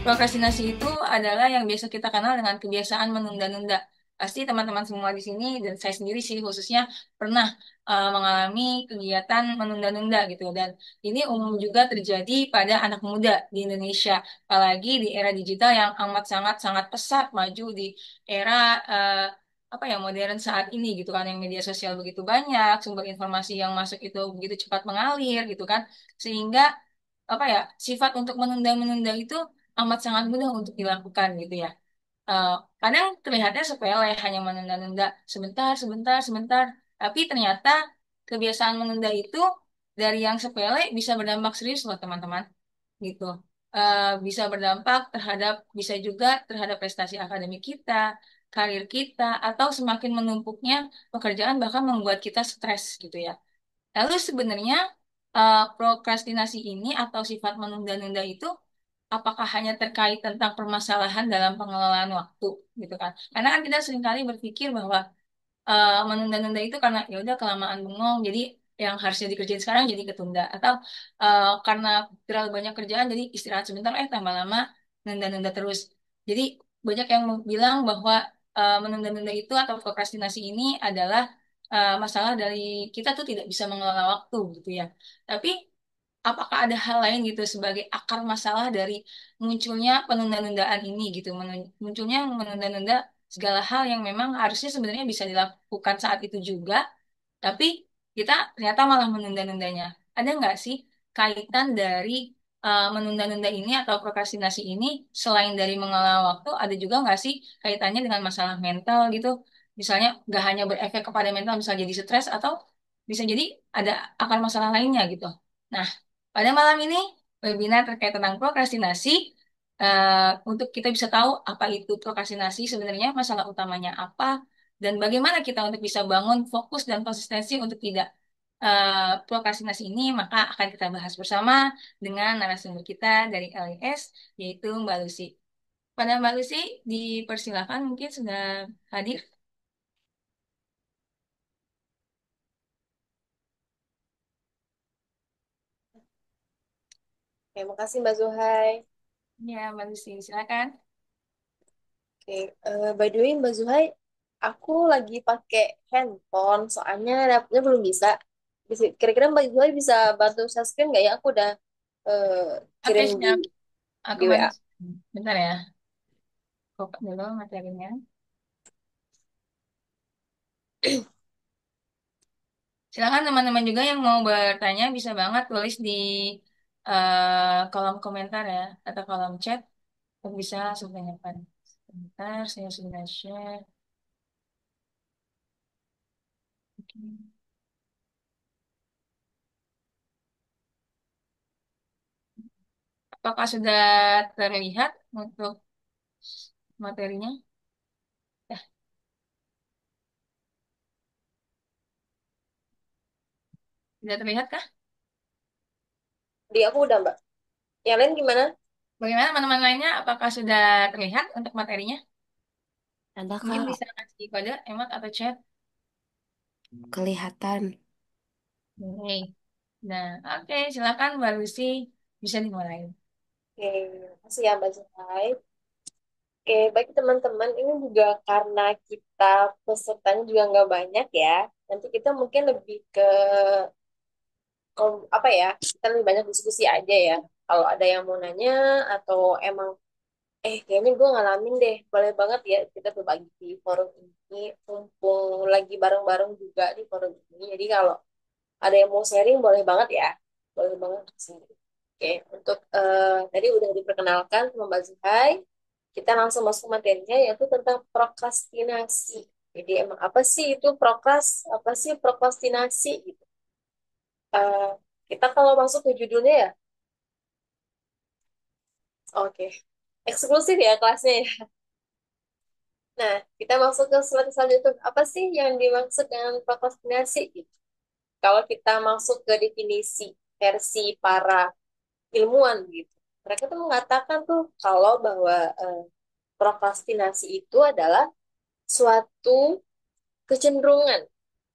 Prokrastinasi itu adalah yang biasa kita kenal dengan kebiasaan menunda-nunda. Pasti teman-teman semua di sini dan saya sendiri sih khususnya pernah mengalami kegiatan menunda-nunda gitu. Dan ini umum juga terjadi pada anak muda di Indonesia, apalagi di era digital yang amat sangat-sangat pesat maju di era apa ya modern saat ini gitu kan, yang media sosial begitu banyak, sumber informasi yang masuk itu begitu cepat mengalir gitu kan, sehingga apa ya sifat untuk menunda-menunda itu amat sangat mudah untuk dilakukan gitu ya. Eh, Kadang terlihatnya sepele, hanya menunda-nunda sebentar, sebentar, sebentar. Tapi ternyata kebiasaan menunda itu dari yang sepele bisa berdampak serius loh teman-teman. Gitu. Bisa berdampak terhadap, bisa juga terhadap prestasi akademik kita, karir kita, atau semakin menumpuknya pekerjaan bahkan membuat kita stres gitu ya. Lalu sebenarnya prokrastinasi ini atau sifat menunda-nunda itu apakah hanya terkait tentang permasalahan dalam pengelolaan waktu gitu kan? Karena kan kita seringkali berpikir bahwa menunda-nunda itu karena ya udah kelamaan bengong, jadi yang harusnya dikerjain sekarang jadi ketunda, atau karena terlalu banyak kerjaan jadi istirahat sebentar tambah lama nunda-nunda terus. Jadi banyak yang bilang bahwa menunda-nunda itu atau prokrastinasi ini adalah masalah dari kita tuh tidak bisa mengelola waktu gitu ya. Tapi apakah ada hal lain gitu sebagai akar masalah dari munculnya penunda-nundaan ini gitu, munculnya menunda-nunda segala hal yang memang harusnya sebenarnya bisa dilakukan saat itu juga, tapi kita ternyata malah menunda-nundanya. Ada nggak sih kaitan dari menunda-nunda ini atau prokrastinasi ini selain dari mengelola waktu, ada juga nggak sih kaitannya dengan masalah mental gitu? Misalnya nggak hanya berefek kepada mental, misalnya jadi stres, atau bisa jadi ada akar masalah lainnya gitu. Nah, pada malam ini webinar terkait tentang prokrastinasi, untuk kita bisa tahu apa itu prokrastinasi sebenarnya, masalah utamanya apa, dan bagaimana kita untuk bisa bangun fokus dan konsistensi untuk tidak prokrastinasi ini, maka akan kita bahas bersama dengan narasumber kita dari LIS, yaitu Mbak Lucy. Pada Mbak Lucy, dipersilakan mungkin sudah hadir. Oke, makasih Mbak Zuhai. Ya, Mbak Lucy, silakan. Oke, by the way Mbak Zuhai, aku lagi pakai handphone, soalnya laptopnya belum bisa. Kira-kira Mbak Zuhai bisa bantu share screen nggak ya? Aku udah eh, Oke, kirim di siap. Aku bantu. WA. Bentar ya, buka dulu materinya. Silakan teman-teman juga yang mau bertanya bisa banget tulis di kolom komentar ya atau kolom chat. Aku bisa langsung tanyakan. Sebentar, saya sudah share. Oke. Apakah sudah terlihat untuk materinya? Ya, sudah terlihat kah? Di aku udah Mbak. Yang lain gimana? Bagaimana teman-teman lainnya? Apakah sudah terlihat untuk materinya? Ada Mungkin Kak, bisa kasih kode, emot atau chat. kelihatan. Oke. Nah, oke, silakan Mbak Lucy, bisa dimulai. Oke, makasih ya Mbak Zuhai. Oke, baik teman-teman, ini juga karena kita pesertanya juga nggak banyak ya. Nanti kita mungkin lebih ke apa ya? Kita lebih banyak diskusi aja ya. Kalau ada yang mau nanya atau emang kayaknya gue ngalamin deh, boleh banget ya kita berbagi di forum ini, mumpung lagi bareng-bareng juga di forum ini. Jadi kalau ada yang mau sharing boleh banget ya, boleh banget sharing. Oke, untuk tadi udah diperkenalkan sama Mbak Zuhai, kita langsung masuk materinya yaitu tentang prokrastinasi. Jadi emang apa sih itu apa sih prokrastinasi gitu. Eh, kita kalau masuk ke judulnya ya, oke, eksklusif ya kelasnya ya. Nah, kita masuk ke slide selanjutnya. Apa sih yang dimaksud dengan prokrastinasi gitu? Kalau kita masuk ke definisi versi para ilmuwan gitu, mereka tuh mengatakan tuh kalau bahwa prokrastinasi itu adalah suatu kecenderungan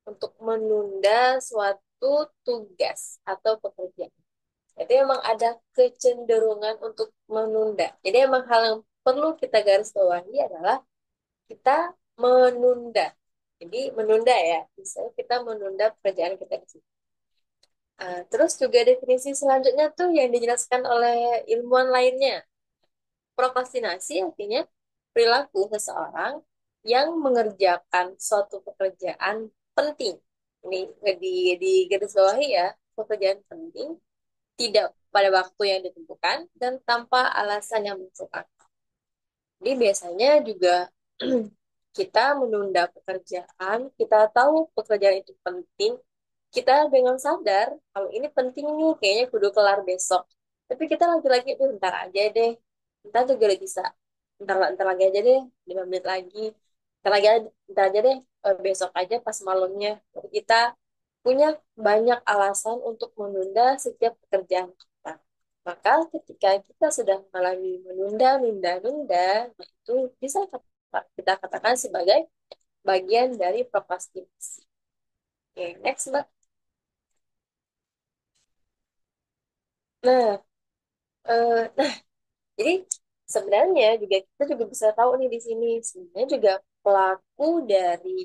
untuk menunda suatu tugas atau pekerjaan. Itu emang ada kecenderungan untuk menunda. Jadi emang hal yang perlu kita garis bawahi adalah kita menunda. Jadi menunda ya, misalnya kita menunda pekerjaan kita di situ. Terus juga definisi selanjutnya tuh yang dijelaskan oleh ilmuwan lainnya. Prokrastinasi artinya perilaku seseorang yang mengerjakan suatu pekerjaan penting. Ini di garis bawahi ya, pekerjaan penting tidak pada waktu yang ditentukan dan tanpa alasan yang masuk akal. Jadi biasanya juga kita menunda pekerjaan, kita tahu pekerjaan itu penting, kita dengan sadar kalau ini penting nih, kayaknya kudu kelar besok. Tapi kita lagi-lagi, bentar aja deh, ntar juga udah bisa. Ntar lagi aja deh, 5 menit lagi. Ntar aja deh, besok aja pas malamnya. Jadi kita punya banyak alasan untuk menunda setiap pekerjaan kita. Maka ketika kita sudah mengalami menunda, nunda, nunda, nah itu bisa kita katakan sebagai bagian dari prokrastinasi. Oke, next, Mbak. Nah, nah, jadi sebenarnya juga kita juga bisa tahu nih di sini sebenarnya juga pelaku dari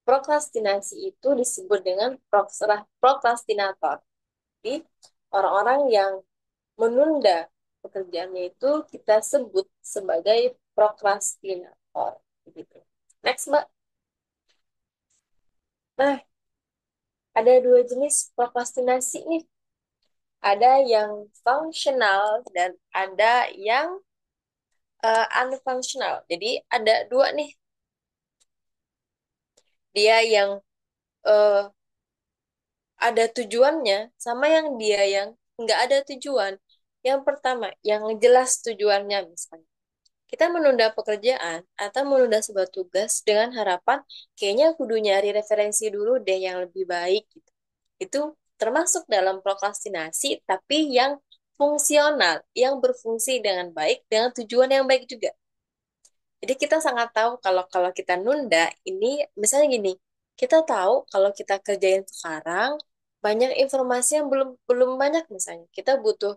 prokrastinasi itu disebut dengan prokrastinator. Jadi orang-orang yang menunda pekerjaannya itu kita sebut sebagai prokrastinator. Gitu. Next, Mbak. Nah, ada dua jenis prokrastinasi nih. Ada yang fungsional dan ada yang unfunctional. Jadi ada dua nih. Dia yang eh, ada tujuannya sama yang dia yang nggak ada tujuan. Yang pertama, yang jelas tujuannya misalnya. Kita menunda pekerjaan atau menunda sebuah tugas dengan harapan kayaknya kudu nyari referensi dulu deh yang lebih baik gitu. Itu termasuk dalam prokrastinasi tapi yang fungsional, yang berfungsi dengan baik dengan tujuan yang baik juga. Jadi kita sangat tahu kalau kalau kita nunda ini misalnya gini, kita tahu kalau kita kerjain sekarang banyak informasi yang belum belum banyak misalnya. Kita butuh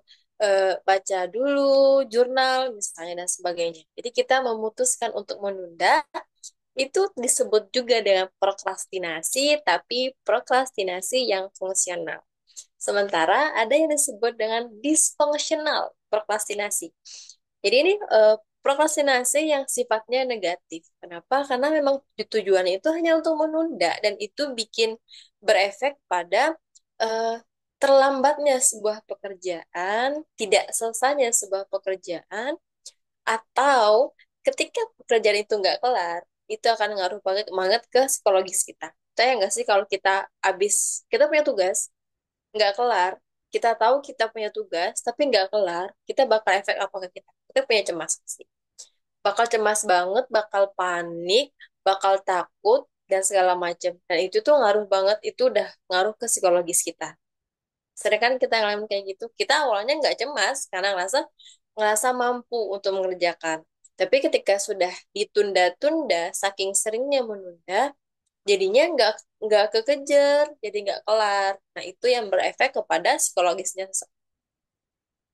baca dulu jurnal misalnya dan sebagainya. Jadi kita memutuskan untuk menunda itu disebut juga dengan prokrastinasi, tapi prokrastinasi yang fungsional. Sementara ada yang disebut dengan dysfunctional prokrastinasi. Jadi ini prokrastinasi yang sifatnya negatif. Kenapa? Karena memang tujuannya itu hanya untuk menunda dan itu bikin berefek pada eh, terlambatnya sebuah pekerjaan, tidak selesainya sebuah pekerjaan, atau ketika pekerjaan itu nggak kelar, itu akan ngaruh banget banget ke psikologis kita. Saya nggak sih kalau kita habis kita punya tugas nggak kelar, kita tahu kita punya tugas tapi nggak kelar, kita bakal efek apa ke kita? Kita punya cemas sih, bakal cemas banget, bakal panik, bakal takut dan segala macam. Dan itu tuh ngaruh banget, itu udah ngaruh ke psikologis kita. Sedangkan kita ngalamin kayak gitu, kita awalnya nggak cemas karena ngerasa ngerasa mampu untuk mengerjakan. Tapi ketika sudah ditunda-tunda, saking seringnya menunda, jadinya nggak kekejar, jadi nggak kelar. Nah itu yang berefek kepada psikologisnya.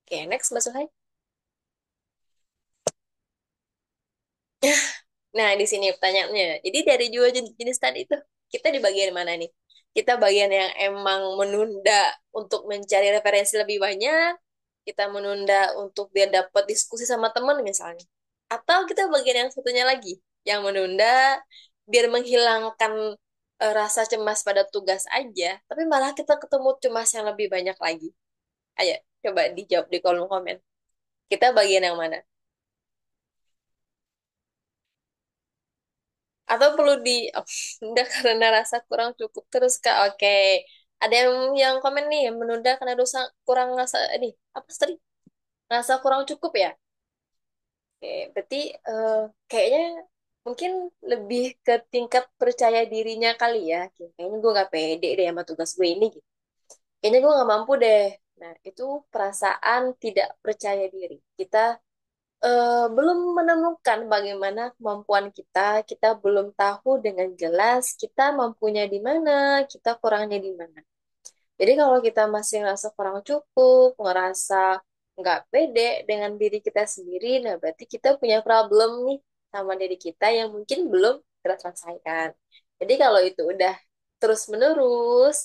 Oke, next Mbak Suhai. Nah di sini pertanyaannya. Jadi dari dua jenis tadi itu, kita di bagian mana nih? Kita bagian yang emang menunda untuk mencari referensi lebih banyak, kita menunda untuk biar dapat diskusi sama teman misalnya. Atau kita bagian yang satunya lagi, yang menunda biar menghilangkan rasa cemas pada tugas aja, tapi malah kita ketemu cemas yang lebih banyak lagi. Ayo, coba dijawab di kolom komen. Kita bagian yang mana? Atau perlu di oh, udah karena rasa kurang cukup terus Kak. Oke. Ada yang komen nih menunda karena dosa kurang rasa ini apa tadi? Rasa kurang cukup ya? Oke, berarti eh, kayaknya mungkin lebih ke tingkat percaya dirinya kali ya. Kayaknya gue gak pede deh sama tugas gue ini gitu. Kayaknya gue gak mampu deh. Nah, itu perasaan tidak percaya diri. Kita belum menemukan bagaimana kemampuan kita belum tahu dengan jelas kita mampunya di mana, kita kurangnya di mana. Jadi kalau kita masih ngerasa kurang cukup, ngerasa nggak pede dengan diri kita sendiri, nah berarti kita punya problem nih sama diri kita yang mungkin belum kita selesaikan. Jadi kalau itu udah terus-menerus,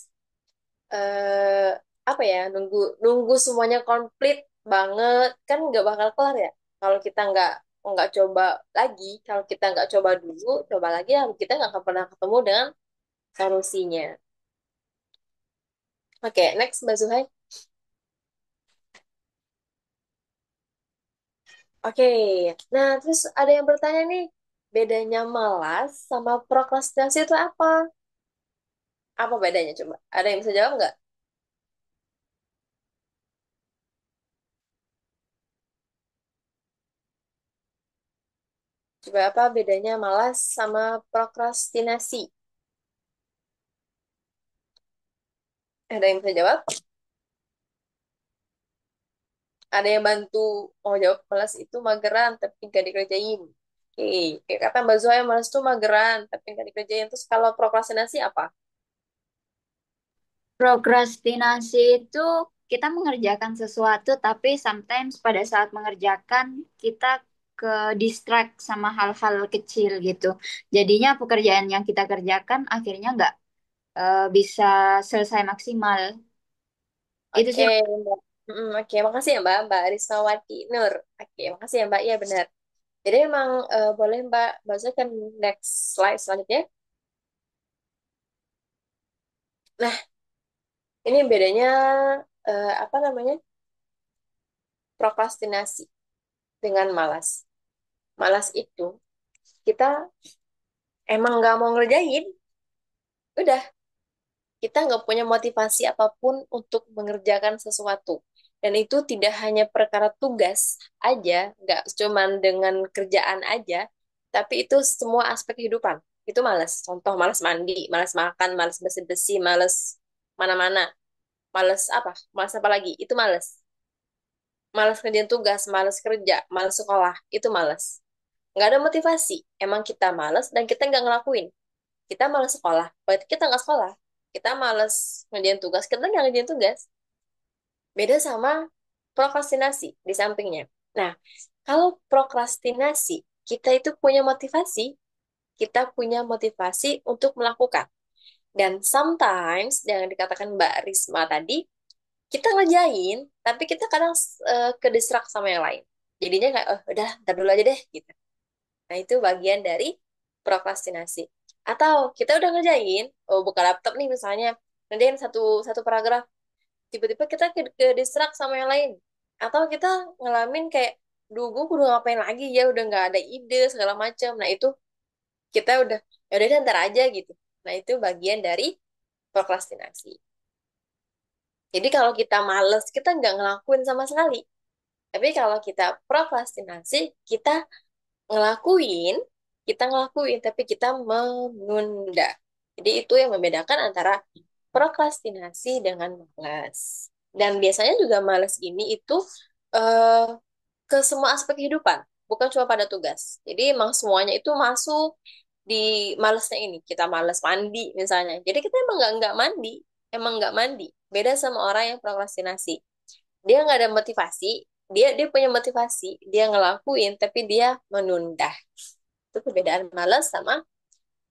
eh, apa ya, nunggu nunggu semuanya komplit banget, kan nggak bakal kelar ya. Kalau kita nggak coba lagi, kalau kita nggak coba dulu, coba lagi, ya kita nggak akan pernah ketemu dengan solusinya. Oke, next Mbak Zuhai. Oke, nah terus ada yang bertanya nih, bedanya malas sama prokrastinasi itu apa? Apa bedanya coba? Ada yang bisa jawab nggak? Coba apa bedanya malas sama prokrastinasi? Ada yang bisa jawab? Ada yang bantu? Oh, jawab malas itu mageran tapi nggak dikerjain. Oke, kayak kata Mbak Zoya, malas itu mageran tapi nggak dikerjain. Terus kalau prokrastinasi apa? Prokrastinasi itu kita mengerjakan sesuatu, tapi sometimes pada saat mengerjakan kita ke distract sama hal-hal kecil gitu. Jadinya pekerjaan yang kita kerjakan akhirnya nggak bisa selesai maksimal. Itu Oke, sih. Mbak. Oke, makasih ya Mbak, Mbak Rismawati Nur. Oke, makasih ya Mbak. Iya benar. Jadi emang boleh Mbak Zoya kan next slide selanjutnya. Nah, ini bedanya apa namanya? Prokrastinasi dengan malas. Malas itu kita emang nggak mau ngerjain, udah kita nggak punya motivasi apapun untuk mengerjakan sesuatu. Dan itu tidak hanya perkara tugas aja, nggak cuman dengan kerjaan aja, tapi itu semua aspek kehidupan. Itu malas. Contoh malas mandi, malas makan, malas bersih-bersih, malas mana-mana, malas apa? Malas apa lagi? Itu malas. Malas kerjaan tugas, malas kerja, malas sekolah, itu malas. Nggak ada motivasi. Emang kita malas dan kita nggak ngelakuin. Kita malas sekolah, berarti kita nggak sekolah. Kita malas ngerjain tugas, kita nggak ngerjain tugas. Beda sama prokrastinasi di sampingnya. Nah, kalau prokrastinasi, kita itu punya motivasi, kita punya motivasi untuk melakukan. Dan sometimes, yang dikatakan Mbak Risma tadi, kita ngerjain, tapi kita kadang ke distract sama yang lain. Jadinya kayak, oh, udah, ntar dulu aja deh, gitu. Nah, itu bagian dari prokrastinasi. Atau kita udah ngerjain, oh buka laptop nih misalnya, ngerjain satu satu paragraf, tiba-tiba kita ke distract sama yang lain. Atau kita ngalamin kayak, duh gue udah ngapain lagi ya, udah nggak ada ide segala macam. Nah itu kita udah, ya udah deh, ntar aja gitu. Nah itu bagian dari prokrastinasi. Jadi kalau kita males, kita nggak ngelakuin sama sekali. Tapi kalau kita prokrastinasi, ngelakuin, kita ngelakuin, tapi kita menunda. Jadi itu yang membedakan antara prokrastinasi dengan malas. Dan biasanya juga malas ini itu eh, ke semua aspek kehidupan, bukan cuma pada tugas. Jadi emang semuanya itu masuk di malesnya ini. Kita malas mandi misalnya. Jadi kita emang nggak mandi, emang nggak mandi. Beda sama orang yang prokrastinasi. Dia nggak ada motivasi, dia punya motivasi, dia ngelakuin, tapi dia menunda. Itu perbedaan malas sama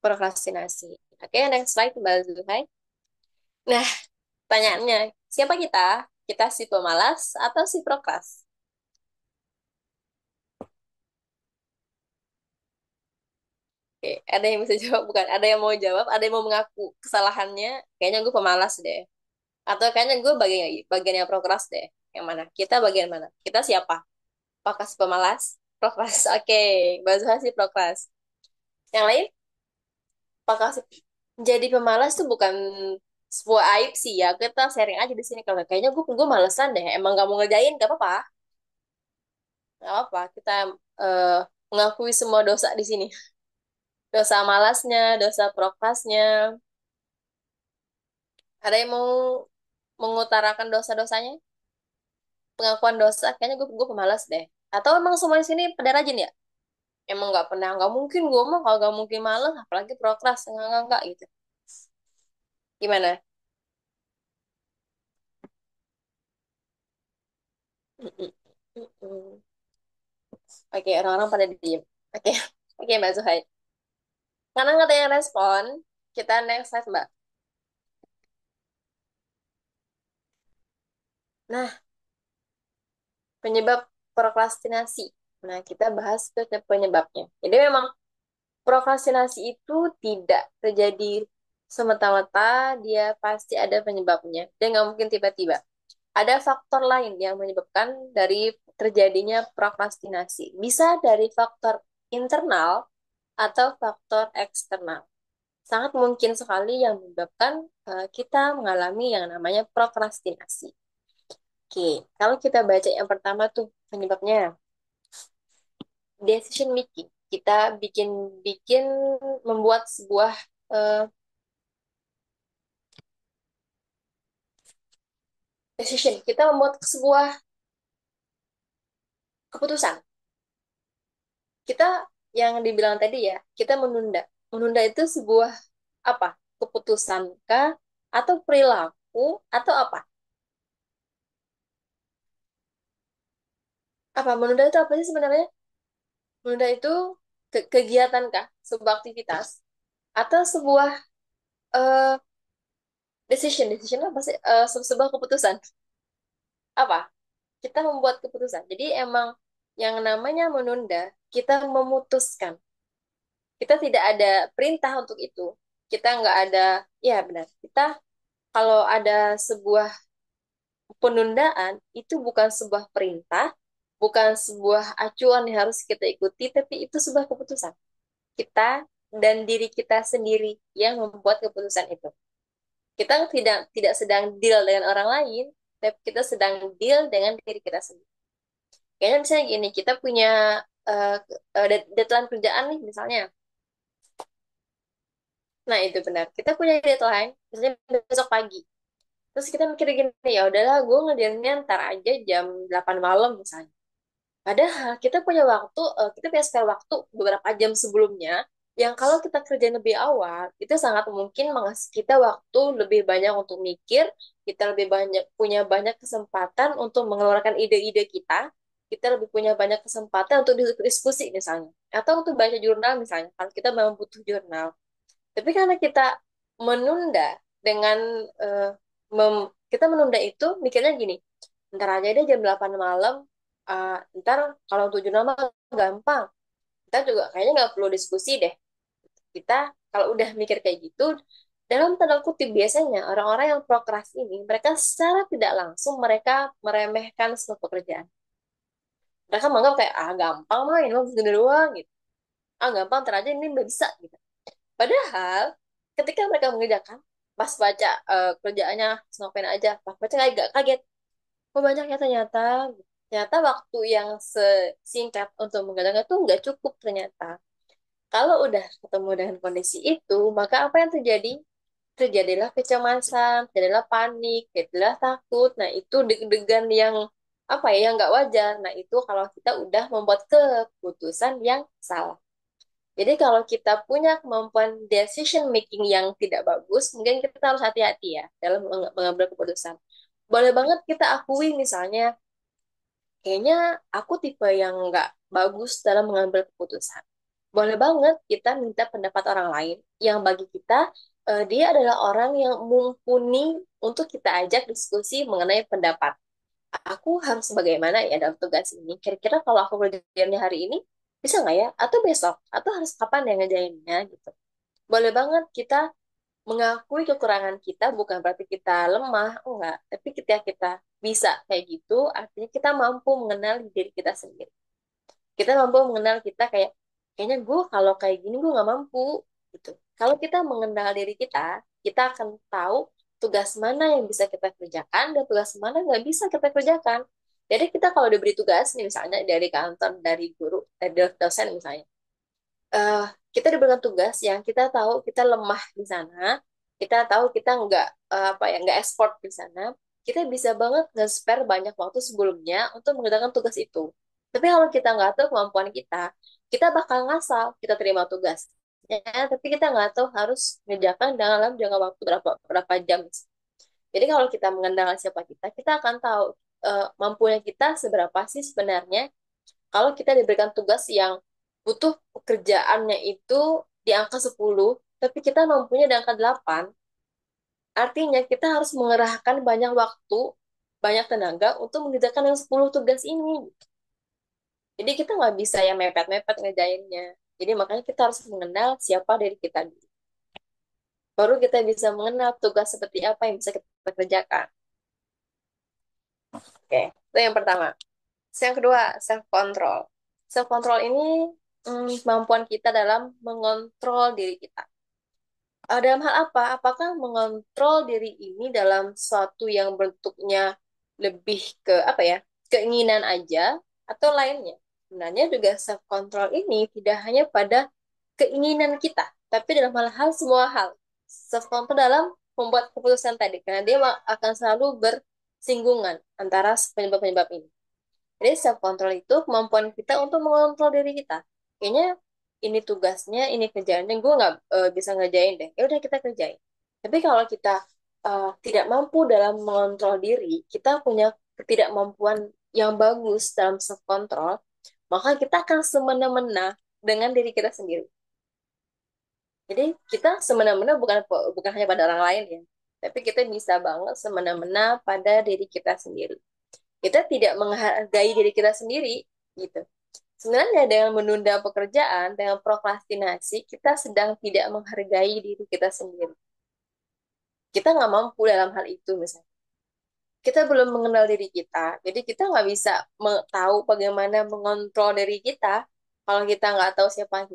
prokrastinasi. Oke, next slide Mbak Zuhai. Nah, pertanyaannya, siapa kita? Kita si pemalas atau si prokras? Oke, ada yang bisa jawab bukan? Ada yang mau jawab, ada yang mau mengaku kesalahannya. Kayaknya gue pemalas deh. Atau kayaknya gue bagian yang prokras deh. Yang mana? Kita bagian mana? Kita siapa? Apakah si pemalas? Prokras. Oke, Mbak Zuhai si prokras. Yang lain? Apakah jadi pemalas tuh bukan sebuah aib sih ya. Kita sharing aja di sini. Kalau kayaknya gue malesan deh. Emang gak mau ngerjain, gak apa-apa. Gak apa-apa. Kita eh, mengakui semua dosa di sini. Dosa malasnya, dosa prokrasnya. Ada yang mau mengutarakan dosa-dosanya? Pengakuan dosa. Kayaknya gue pemalas deh. Atau emang semua di sini pada rajin ya? Emang nggak pernah, nggak mungkin gue mah kalau nggak mungkin males, apalagi prokras, enggak gitu. Gimana? Mm-mm. Mm-mm. Oke, orang-orang pada diem. Oke, oke Mbak Zuhaid. Karena nggak ada yang respon, kita next slide Mbak. Nah, penyebab prokrastinasi. Nah, kita bahas ke penyebabnya. Jadi memang prokrastinasi itu tidak terjadi semata-mata, dia pasti ada penyebabnya. Dia nggak mungkin tiba-tiba. Ada faktor lain yang menyebabkan dari terjadinya prokrastinasi. Bisa dari faktor internal atau faktor eksternal. Sangat mungkin sekali yang menyebabkan kita mengalami yang namanya prokrastinasi. Oke, kalau kita baca yang pertama tuh penyebabnya decision making. Kita bikin membuat sebuah eh, decision. Kita membuat sebuah keputusan. Kita yang dibilang tadi ya, kita menunda. Menunda itu sebuah apa? Keputusan kah? Atau perilaku? Atau apa? Apa menunda itu apa sih sebenarnya? Menunda itu kegiatan kah? Sebuah aktivitas? Atau sebuah eh, decision? Decision apa sih? Sebuah keputusan. Apa? Kita membuat keputusan. Jadi emang yang namanya menunda, kita memutuskan. Kita tidak ada perintah untuk itu. Kita nggak ada, ya benar. Kita kalau ada sebuah penundaan, itu bukan sebuah perintah, bukan sebuah acuan yang harus kita ikuti, tapi itu sebuah keputusan. Kita dan diri kita sendiri yang membuat keputusan itu. Kita tidak sedang deal dengan orang lain, tapi kita sedang deal dengan diri kita sendiri. Kayaknya misalnya gini, kita punya uh, deadline kerjaan nih misalnya. Nah, itu benar. Kita punya deadline, misalnya besok pagi. Terus kita mikir gini, ya udahlah gue ngerjainnya ntar aja jam 8 malam misalnya. Padahal kita punya waktu, kita punya spare waktu beberapa jam sebelumnya, yang kalau kita kerjain lebih awal, itu sangat mungkin mengasih kita waktu lebih banyak untuk mikir, kita lebih banyak punya banyak kesempatan untuk mengeluarkan ide-ide kita lebih punya banyak kesempatan untuk diskusi misalnya, atau untuk baca jurnal misalnya, kalau kita memang butuh jurnal. Tapi karena kita menunda dengan eh, kita menunda itu mikirnya gini, ntar aja deh jam 8 malam, ntar kalau untuk jurnal mah gampang. Kita juga kayaknya nggak perlu diskusi deh. Kita kalau udah mikir kayak gitu, dalam tanda kutip biasanya orang-orang yang prokras ini, mereka secara tidak langsung mereka meremehkan sebuah pekerjaan. Mereka menganggap kayak, ah gampang mah, ini mah segini doang gitu. Ah gampang, ntar aja ini nggak bisa gitu. Padahal ketika mereka mengerjakan, pas baca kerjaannya ngapain aja, pas baca agak kaget, kok banyak ya ternyata. Ternyata waktu yang sesingkat untuk mengerjakan itu nggak cukup ternyata. Kalau udah ketemu dengan kondisi itu, maka apa yang terjadi? Terjadilah kecemasan, terjadilah panik, terjadilah takut. Nah, itu deg-degan yang apa ya, yang nggak wajar. Nah, itu kalau kita udah membuat keputusan yang salah. Jadi kalau kita punya kemampuan decision making yang tidak bagus, mungkin kita harus hati-hati ya dalam mengambil keputusan. Boleh banget kita akui misalnya, kayaknya aku tipe yang nggak bagus dalam mengambil keputusan. Boleh banget kita minta pendapat orang lain yang bagi kita dia adalah orang yang mumpuni untuk kita ajak diskusi mengenai pendapat. Aku harus bagaimana ya dalam tugas ini? Kira-kira kalau aku kerjainnya hari ini, bisa nggak ya? Atau besok? Atau harus kapan ya ngerjainnya gitu. Boleh banget kita mengakui kekurangan kita, bukan berarti kita lemah, enggak. Tapi ketika kita bisa kayak gitu, artinya kita mampu mengenal diri kita sendiri. Kita mampu mengenal kita kayak, kayaknya gue kalau kayak gini gue nggak mampu gitu. Kalau kita mengenal diri kita akan tahu tugas mana yang bisa kita kerjakan dan tugas mana nggak bisa kita kerjakan. Jadi kita kalau diberi tugas nih misalnya dari kantor, dari guru, dari dosen misalnya, eh, kita diberikan tugas yang kita tahu kita lemah di sana, kita tahu kita nggak apa ya nggak export di sana, kita bisa banget nge-spare banyak waktu sebelumnya untuk mengerjakan tugas itu. Tapi kalau kita nggak tahu kemampuan kita bakal ngasal, kita terima tugas. Ya, tapi kita nggak tahu harus mengerjakan dalam jangka waktu berapa berapa jam. Jadi kalau kita mengenal siapa kita akan tahu. mampunya kita seberapa sih sebenarnya. Kalau kita diberikan tugas yang butuh pekerjaannya itu di angka 10, tapi kita mampunya di angka 8, artinya kita harus mengerahkan banyak waktu, banyak tenaga untuk mengerjakan yang 10 tugas ini. Jadi kita nggak bisa yang mepet-mepet ngerjainnya. Jadi makanya kita harus mengenal siapa diri kita dulu. Baru kita bisa mengenal tugas seperti apa yang bisa kita kerjakan. Oke, itu yang pertama. Yang kedua, self control. Self control ini kemampuan kita dalam mengontrol diri kita. Dalam hal apa? Apakah mengontrol diri ini dalam suatu yang bentuknya lebih ke apa ya? Keinginan aja atau lainnya? Sebenarnya juga self control ini tidak hanya pada keinginan kita, tapi dalam hal-hal semua hal. Self control dalam membuat keputusan tadi, karena dia akan selalu bersinggungan antara penyebab-penyebab ini. Jadi self control itu kemampuan kita untuk mengontrol diri kita. Kayaknya ini tugasnya, ini kerjaannya, gue nggak bisa ngerjain deh. Ya udah kita kerjain. Tapi kalau kita tidak mampu dalam mengontrol diri, kita punya ketidakmampuan yang bagus dalam self control, maka kita akan semena-mena dengan diri kita sendiri. Jadi kita semena-mena bukan hanya pada orang lain ya, tapi kita bisa banget semena-mena pada diri kita sendiri. Kita tidak menghargai diri kita sendiri gitu. Sebenarnya dengan menunda pekerjaan, dengan prokrastinasi, kita sedang tidak menghargai diri kita sendiri. Kita nggak mampu dalam hal itu misalnya. Kita belum mengenal diri kita, jadi kita nggak bisa tahu bagaimana mengontrol diri kita. Kalau kita nggak tahu siapa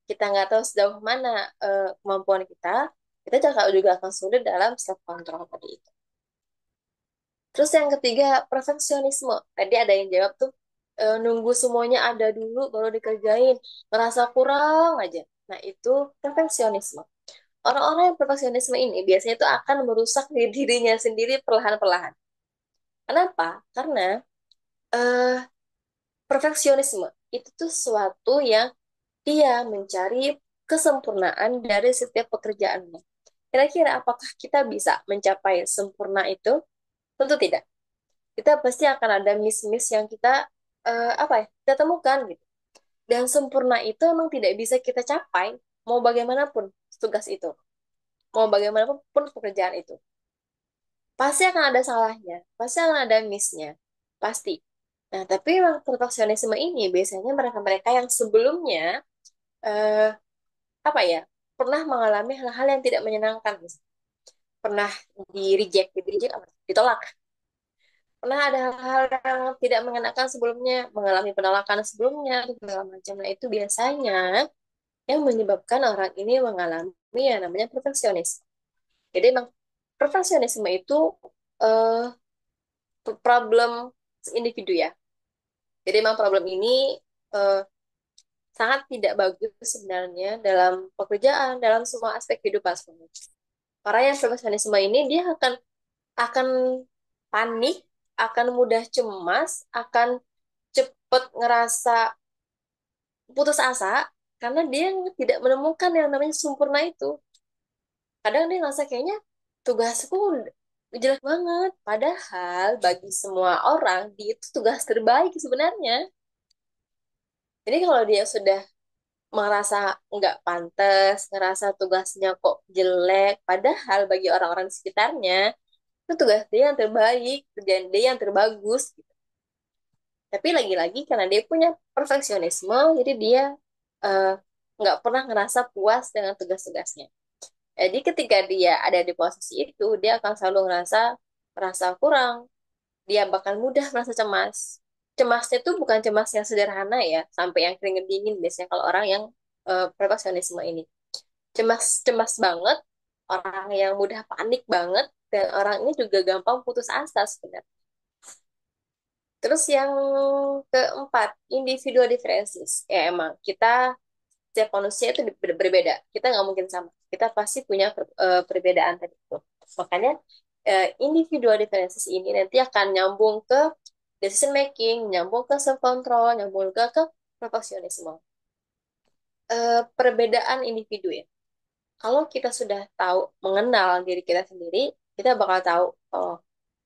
kita nggak tahu sejauh mana kemampuan kita juga akan sulit dalam self control tadi itu. Terus yang ketiga, perfeksionisme. Tadi ada yang jawab tuh, nunggu semuanya ada dulu baru dikerjain. Merasa kurang aja. Nah, itu perfeksionisme. Orang-orang yang perfeksionisme ini biasanya itu akan merusak dirinya sendiri perlahan-perlahan. Kenapa? Karena eh, perfeksionisme itu tuh suatu yang dia mencari kesempurnaan dari setiap pekerjaannya. Kira-kira apakah kita bisa mencapai sempurna itu? Tentu tidak. Kita pasti akan ada miss-miss yang kita apa ya kita temukan gitu. Dan sempurna itu emang tidak bisa kita capai mau bagaimanapun tugas itu, mau bagaimanapun pekerjaan itu. Pasti akan ada salahnya, pasti akan ada missnya, pasti. Nah, tapi memang perfeksionisme ini biasanya mereka-mereka yang sebelumnya eh, apa ya pernah mengalami hal-hal yang tidak menyenangkan, pernah di reject apa? Ditolak. Pernah ada hal-hal yang tidak mengenakan sebelumnya, mengalami penolakan sebelumnya, segala macam. Nah, itu biasanya yang menyebabkan orang ini mengalami yang namanya perfeksionis. Jadi memang perfeksionisme itu eh, problem individu ya. Jadi memang problem ini eh, sangat tidak bagus sebenarnya dalam pekerjaan, dalam semua aspek kehidupan sebenarnya. Orang yang perfeksionisme ini dia akan panik, akan mudah cemas, akan cepet ngerasa putus asa karena dia tidak menemukan yang namanya sempurna itu. Kadang dia ngerasa kayaknya tugasku jelek banget. Padahal bagi semua orang dia itu tugas terbaik sebenarnya. Jadi kalau dia sudah merasa nggak pantas, ngerasa tugasnya kok jelek, padahal bagi orang-orang di sekitarnya itu tugas dia yang terbaik, kerjaan dia yang terbagus. Tapi lagi-lagi karena dia punya perfeksionisme, jadi dia eh, nggak pernah ngerasa puas dengan tugas-tugasnya. Jadi ketika dia ada di posisi itu, dia akan selalu merasa kurang. Dia bahkan mudah merasa cemas. Cemasnya itu bukan cemas yang sederhana ya, sampai yang keringet dingin biasanya kalau orang yang perfeksionisme ini. Cemas banget, orang yang mudah panik banget, dan orang ini juga gampang putus asa sebenarnya. Terus yang keempat, individual differences. Ya emang, setiap manusia itu berbeda. Kita nggak mungkin sama. Kita pasti punya perbedaan tadi itu. Makanya individual differences ini nanti akan nyambung ke decision making, nyambung ke self control, nyambung ke perfeksionisme. Perbedaan individu ya. Kalau kita sudah tahu mengenal diri kita sendiri, kita bakal tahu, oh,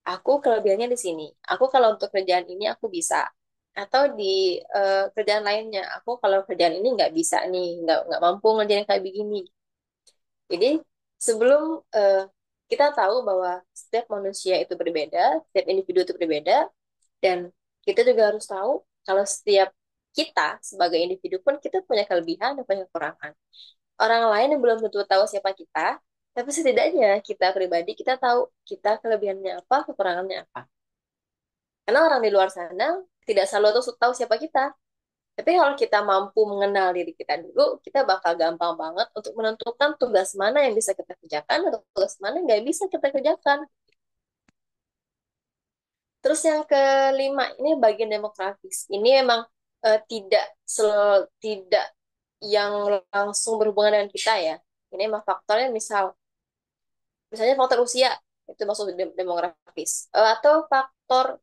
Aku kelebihannya di sini. Aku kalau untuk kerjaan ini aku bisa. Atau di kerjaan lainnya, aku kalau kerjaan ini nggak bisa nih, nggak mampu ngerjain kayak begini. Jadi sebelum kita tahu bahwa setiap manusia itu berbeda, setiap individu itu berbeda, dan kita juga harus tahu kalau setiap kita sebagai individu pun kita punya kelebihan dan punya kekurangan. Orang lain yang belum tentu tahu siapa kita, tapi setidaknya kita pribadi kita tahu kita kelebihannya apa, kekurangannya apa. Karena orang di luar sana tidak selalu tahu siapa kita. Tapi kalau kita mampu mengenal diri kita dulu, kita bakal gampang banget untuk menentukan tugas mana yang bisa kita kerjakan atau tugas mana yang nggak bisa kita kerjakan. Terus yang kelima, ini bagian demografis. Ini emang tidak yang langsung berhubungan dengan kita ya. Ini emang faktornya misalnya faktor usia, itu masuk demografis. Atau faktor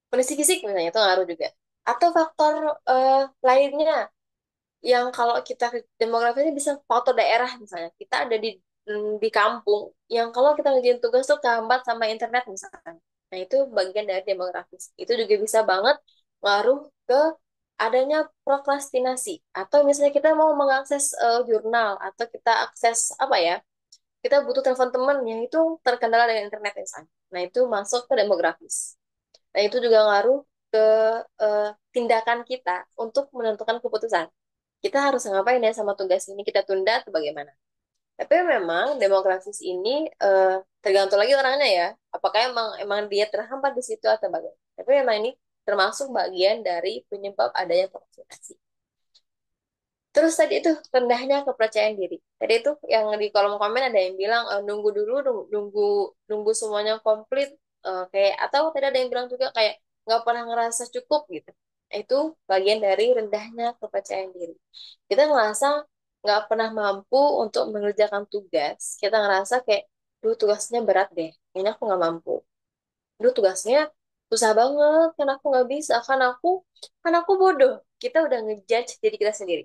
kondisi fisik misalnya, itu ngaruh juga. Atau faktor lainnya, yang kalau kita demografisnya bisa faktor daerah misalnya kita ada di kampung yang kalau kita ngerjain tugas tuh kehambat sama internet misalkan, nah itu bagian dari demografis, itu juga bisa banget ngaruh ke adanya prokrastinasi atau misalnya kita mau mengakses jurnal atau kita akses apa ya, kita butuh telepon teman yang itu terkendala dengan internet misalnya, nah itu masuk ke demografis. Nah itu juga ngaruh ke tindakan kita untuk menentukan keputusan kita harus ngapain ya sama tugas ini, kita tunda atau bagaimana. Tapi memang demokrasis ini tergantung lagi orangnya ya, apakah emang emang dia terhambat di situ atau bagaimana. Tapi memang ini termasuk bagian dari penyebab adanya prokrastinasi. Terus tadi itu rendahnya kepercayaan diri. Tadi itu yang di kolom komen ada yang bilang nunggu dulu, nunggu nunggu semuanya komplit, kayak atau tadi ada yang bilang juga kayak nggak pernah ngerasa cukup gitu. Itu bagian dari rendahnya kepercayaan diri. Kita ngerasa nggak pernah mampu untuk mengerjakan tugas. Kita ngerasa kayak, duh tugasnya berat deh. Ini aku nggak mampu. Duh tugasnya susah banget. Kan aku nggak bisa. Kan aku bodoh. Kita udah ngejudge diri kita sendiri.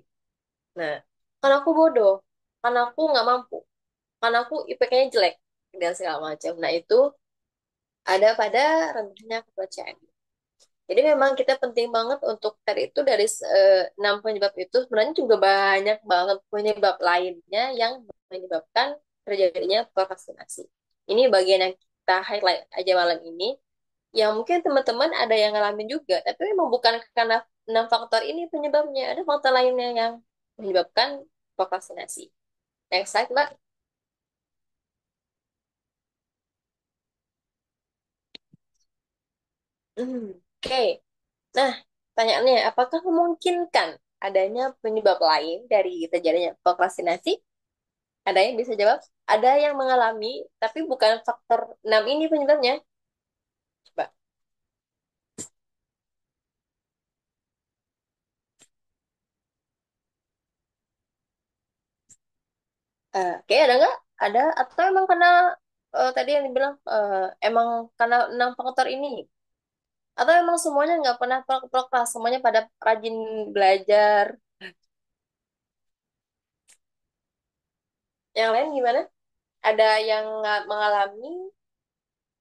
Nah, kan aku bodoh, kan aku nggak mampu, kan aku IPK-nya jelek, dan segala macam. Nah, itu ada pada rendahnya kepercayaan. Jadi memang kita penting banget untuk tadi itu dari 6 penyebab itu sebenarnya juga banyak banget penyebab lainnya yang menyebabkan terjadinya prokrastinasi. Ini bagian yang kita highlight aja malam ini. Yang mungkin teman-teman ada yang ngalamin juga, tapi memang bukan karena 6 faktor ini penyebabnya. Ada faktor lainnya yang menyebabkan prokrastinasi. Next slide, Mbak. Oke. Nah, pertanyaannya, apakah memungkinkan adanya penyebab lain dari terjadinya prokrastinasi? Ada yang bisa jawab? Ada yang mengalami, tapi bukan faktor 6 ini penyebabnya. Coba. Oke, ada nggak? Ada, atau emang karena tadi yang dibilang emang karena 6 faktor ini? Atau emang semuanya nggak pernah proklas, semuanya pada rajin belajar? Yang lain gimana? Ada yang nggak mengalami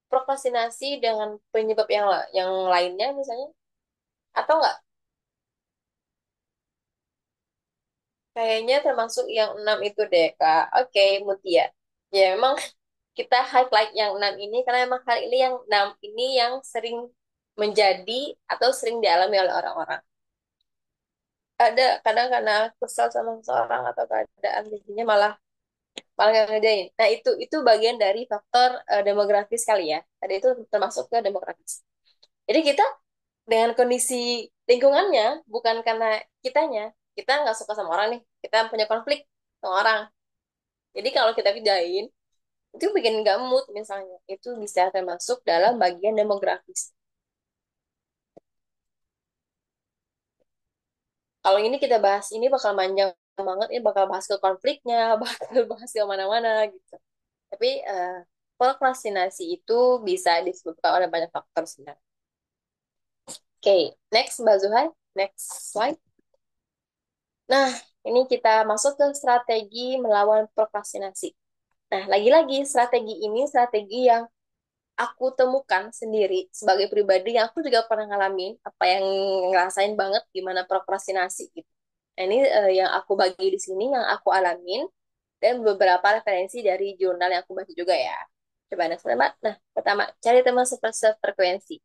prokrastinasi dengan penyebab yang lainnya misalnya? Atau enggak? Kayaknya termasuk yang 6 itu deh, Kak. Oke, Mutia. Ya, memang kita highlight yang 6 ini karena memang hal ini yang 6 ini yang sering menjadi atau sering dialami oleh orang-orang. Ada kadang karena kesal sama seseorang atau keadaan jadinya malah malah nggak ngerjain. Nah, itu bagian dari faktor demografis kali ya. Tadi itu termasuk ke demografis. Jadi kita dengan kondisi lingkungannya bukan karena kitanya, kita nggak suka sama orang nih, kita punya konflik sama orang, jadi kalau kita pindahin itu bikin nggak mood misalnya, itu bisa termasuk dalam bagian demografis. Kalau ini kita bahas ini bakal panjang banget, ini bakal bahas ke konfliknya bakal bahas ke mana-mana gitu, tapi prokrastinasi itu bisa disebabkan oleh banyak faktor sebenarnya. Oke, next Mbak Zuhai, next slide. Nah, ini kita masuk ke strategi melawan prokrastinasi. Nah, lagi-lagi strategi ini strategi yang aku temukan sendiri sebagai pribadi yang aku juga pernah ngalamin apa yang ngerasain banget gimana prokrastinasi gitu. Nah, ini yang aku bagi di sini yang aku alamin dan beberapa referensi dari jurnal yang aku baca juga ya. Coba pertama, cari teman sefrekuensi.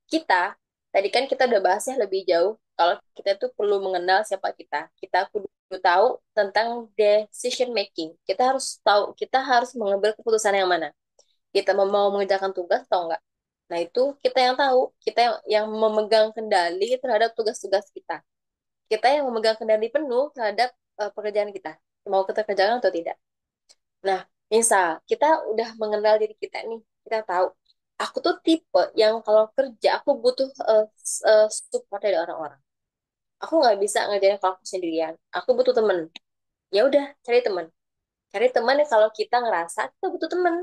Kita, tadi kan kita udah bahasnya lebih jauh, kalau kita tuh perlu mengenal siapa kita. Kita perlu tahu tentang decision making. Kita harus tahu, kita harus mengambil keputusan yang mana. Kita mau mengerjakan tugas atau enggak. Nah, itu kita yang tahu, kita yang memegang kendali terhadap tugas-tugas kita. Kita yang memegang kendali penuh terhadap pekerjaan kita. Mau kita kerjakan atau tidak. Nah, misal kita udah mengenal diri kita nih, kita tahu aku tuh tipe yang kalau kerja aku butuh support dari orang-orang. Aku nggak bisa ngerjain kalau aku sendirian. Aku butuh temen. Ya udah, cari temen. Cari teman yang kalau kita ngerasa kita butuh temen.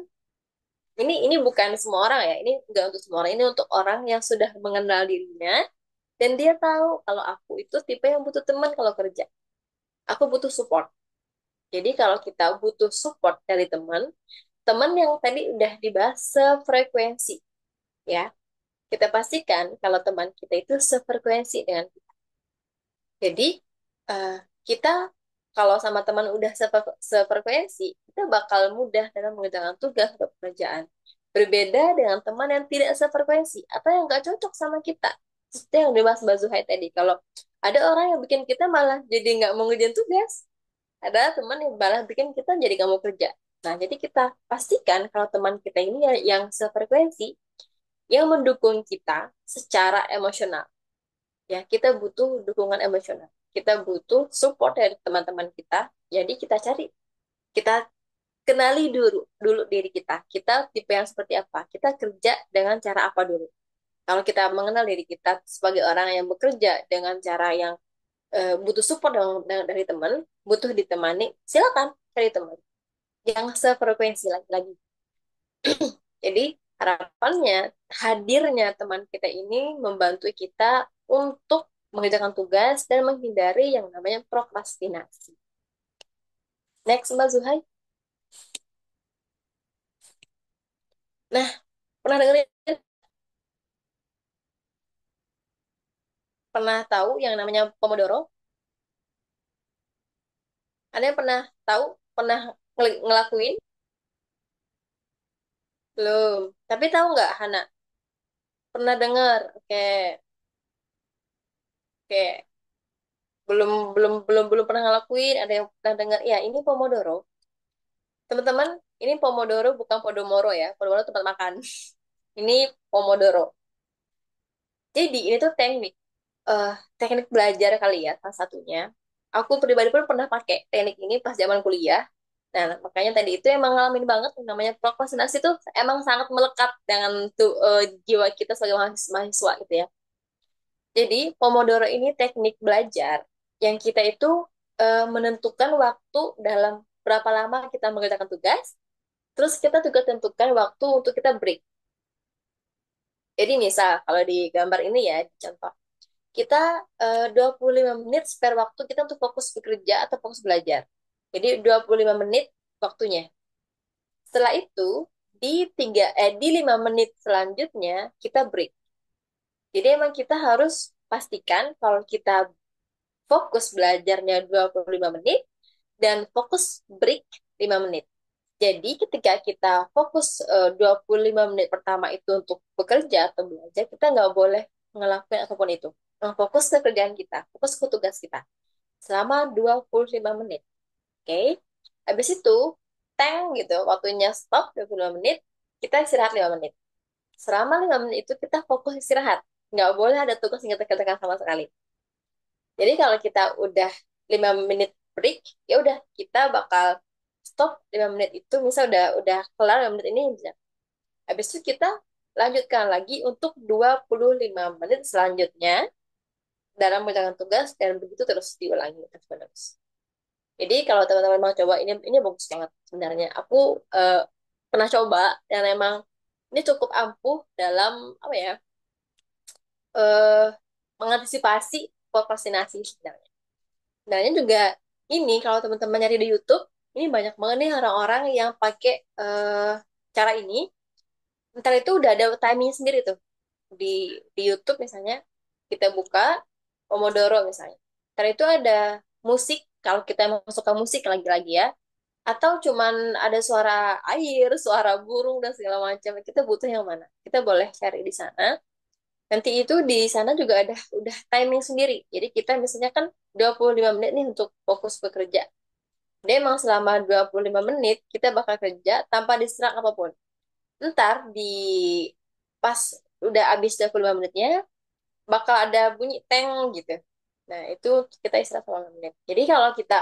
Ini bukan semua orang ya. Ini nggak untuk semua orang. Ini untuk orang yang sudah mengenal dirinya dan dia tahu kalau aku itu tipe yang butuh teman kalau kerja. Aku butuh support. Jadi kalau kita butuh support dari teman, teman yang tadi udah dibahas sefrekuensi ya. Kita pastikan kalau teman kita itu sefrekuensi dengan kita. Jadi eh, kita kalau sama teman udah sefrekuensi, kita bakal mudah dalam mengerjakan tugas atau pekerjaan. Berbeda dengan teman yang tidak sefrekuensi atau yang nggak cocok sama kita. Seperti yang dibahas Mbak Zuhai tadi. Kalau ada orang yang bikin kita malah jadi nggak mau ngerjain tugas, ada teman yang malah bikin kita jadi nggak mau kerja. Nah, jadi kita pastikan kalau teman kita ini yang sefrekuensi, yang mendukung kita secara emosional. Ya, kita butuh dukungan emosional. Kita butuh support dari teman-teman kita. Jadi kita cari, kita kenali dulu diri kita. Kita tipe yang seperti apa? Kita kerja dengan cara apa dulu? Kalau kita mengenal diri kita sebagai orang yang bekerja dengan cara yang butuh support dari teman, butuh ditemani, silakan cari teman yang sefrekuensi lagi. Jadi harapannya hadirnya teman kita ini membantu kita untuk mengerjakan tugas dan menghindari yang namanya prokrastinasi. Next, Mbak Zuhai. Nah, pernah dengerin, pernah tahu yang namanya Pomodoro? Ada yang pernah tahu, pernah ngelakuin? Belum. Tapi tahu nggak, Hana? Pernah dengar? Oke, oke. Belum, belum pernah ngelakuin. Ada yang pernah dengar? Ya, ini Pomodoro. Teman-teman, ini Pomodoro bukan Podomoro ya. Podomoro tempat makan. Ini Pomodoro. Jadi ini tuh eh teknik belajar kali ya salah satunya. Aku pribadi pun pernah pakai teknik ini pas zaman kuliah. Nah, makanya tadi itu emang ngalamin banget yang namanya prokrastinasi tuh emang sangat melekat dengan jiwa kita sebagai mahasiswa gitu ya. Jadi Pomodoro ini teknik belajar yang kita itu menentukan waktu dalam berapa lama kita mengerjakan tugas, terus kita juga tentukan waktu untuk kita break. Jadi misal kalau di gambar ini ya, di contoh, kita 25 menit spare waktu kita untuk fokus bekerja atau fokus belajar. Jadi 25 menit waktunya. Setelah itu, di 5 menit selanjutnya kita break. Jadi emang kita harus pastikan kalau kita fokus belajarnya 25 menit dan fokus break 5 menit. Jadi ketika kita fokus 25 menit pertama itu untuk bekerja atau belajar, kita nggak boleh ngelakuin apapun itu. Nah, fokus ke kerjaan kita, fokus ke tugas kita selama 25 menit. Oke? Okay? Habis itu, teng gitu, waktunya stop 25 menit, kita istirahat 5 menit. Selama 5 menit itu kita fokus istirahat. Nggak boleh ada tugas yang kita kerjakan sama sekali. Jadi kalau kita udah 5 menit break, ya udah kita bakal stop 5 menit itu, misal udah kelar 5 menit ini bisa. Habis itu kita lanjutkan lagi untuk 25 menit selanjutnya dalam menjalankan tugas dan begitu terus diulangi terus. Jadi kalau teman-teman mau coba ini bagus banget sebenarnya. Aku eh, pernah coba dan emang ini cukup ampuh dalam apa ya eh, mengantisipasi prokrastinasi sebenarnya. Sebenarnya juga ini kalau teman-teman nyari di YouTube ini banyak banget nih orang-orang yang pakai cara ini. Ntar itu udah ada timing sendiri tuh di YouTube misalnya, kita buka Pomodoro misalnya. Ntar itu ada musik, kalau kita emang suka musik lagi-lagi ya, atau cuman ada suara air, suara burung dan segala macam. Kita butuh yang mana? Kita boleh cari di sana. Nanti itu di sana juga ada udah timing sendiri. Jadi kita misalnya kan 25 menit nih untuk fokus bekerja. Dia emang selama 25 menit kita bakal kerja tanpa distract apapun. Ntar di pas udah habis 25 menitnya bakal ada bunyi teng gitu. Nah, itu kita istirahat selama 5 menit. Jadi kalau kita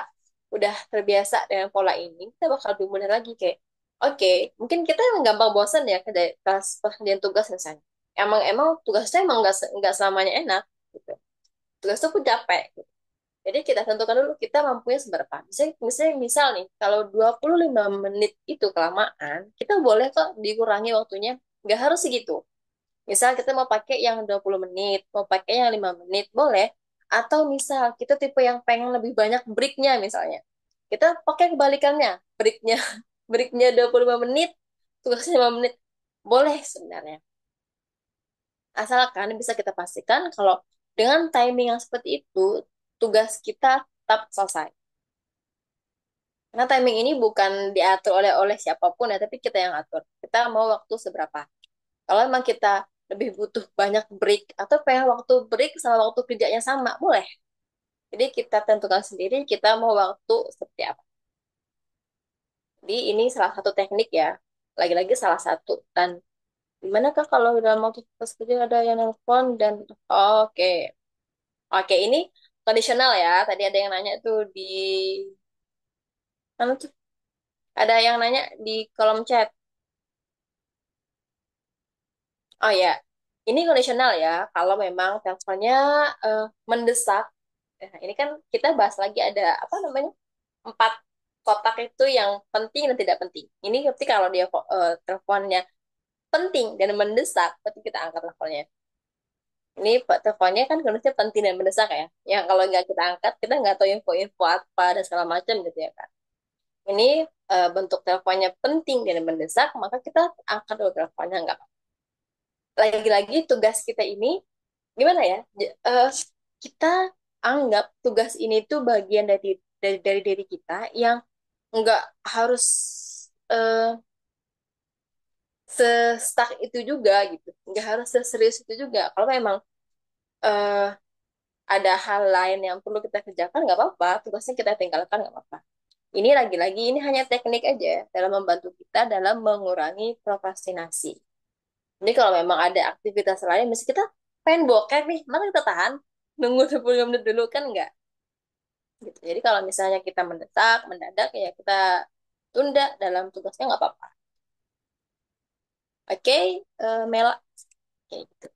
udah terbiasa dengan pola ini, kita bakal lebih mudah lagi kayak, oke, mungkin kita emang gampang bosan ya pas pekerjaan tugas misalnya. Emang emang tugasnya emang nggak selamanya enak gitu. Tugas itu pun capek. Gitu. Jadi kita tentukan dulu kita mampunya seberapa. Misalnya misal nih, kalau 25 menit itu kelamaan, kita boleh kok dikurangi waktunya. Nggak harus segitu. Misal kita mau pakai yang 20 menit, mau pakai yang 5 menit, boleh. Atau misal kita tipe yang pengen lebih banyak breaknya misalnya. Kita pakai kebalikannya, breaknya. Breaknya 25 menit, tugasnya 5 menit. Boleh sebenarnya. Asalkan bisa kita pastikan kalau dengan timing yang seperti itu, tugas kita tetap selesai. Karena timing ini bukan diatur oleh siapapun ya, tapi kita yang atur. Kita mau waktu seberapa. Kalau emang kita lebih butuh banyak break atau pengen waktu break sama waktu kerjanya sama, boleh. Jadi kita tentukan sendiri kita mau waktu seperti apa. Jadi ini salah satu teknik ya. Lagi-lagi salah satu. Dan gimana Kak kalau dalam waktu pas kerja ada yang nelfon dan oke. Oke, ini kondisional ya. Tadi ada yang nanya tuh di mana tuh? Ada yang nanya di kolom chat. Oh ya, ini kondisional ya. Kalau memang teleponnya eh, mendesak. Nah, ini kan kita bahas lagi ada apa namanya? 4 kotak itu yang penting dan tidak penting. Ini ketika kalau dia teleponnya penting dan mendesak, berarti kita angkat teleponnya. Ini teleponnya kan kondisinya penting dan mendesak ya. Yang kalau nggak kita angkat, kita nggak tahu info-info apa dan segala macam gitu ya kan. Ini bentuk teleponnya penting dan mendesak, maka kita angkat dulu teleponnya nggak apa-apa. Lagi-lagi tugas kita ini gimana ya? Kita anggap tugas ini tuh bagian dari diri kita yang nggak harus eh, se-stuck itu juga gitu, nggak harus seserius itu juga. Kalau memang eh, ada hal lain yang perlu kita kerjakan nggak apa-apa, tugasnya kita tinggalkan nggak apa-apa. Ini lagi-lagi ini hanya teknik aja dalam membantu kita dalam mengurangi prokrastinasi. Ini kalau memang ada aktivitas lain, mesti kita pengen bokep nih, mana kita tahan nunggu 10 menit dulu kan nggak gitu. Jadi kalau misalnya kita mendesak, mendadak ya kita tunda dalam tugasnya nggak apa-apa. Oke, Mela. Oke, gitu.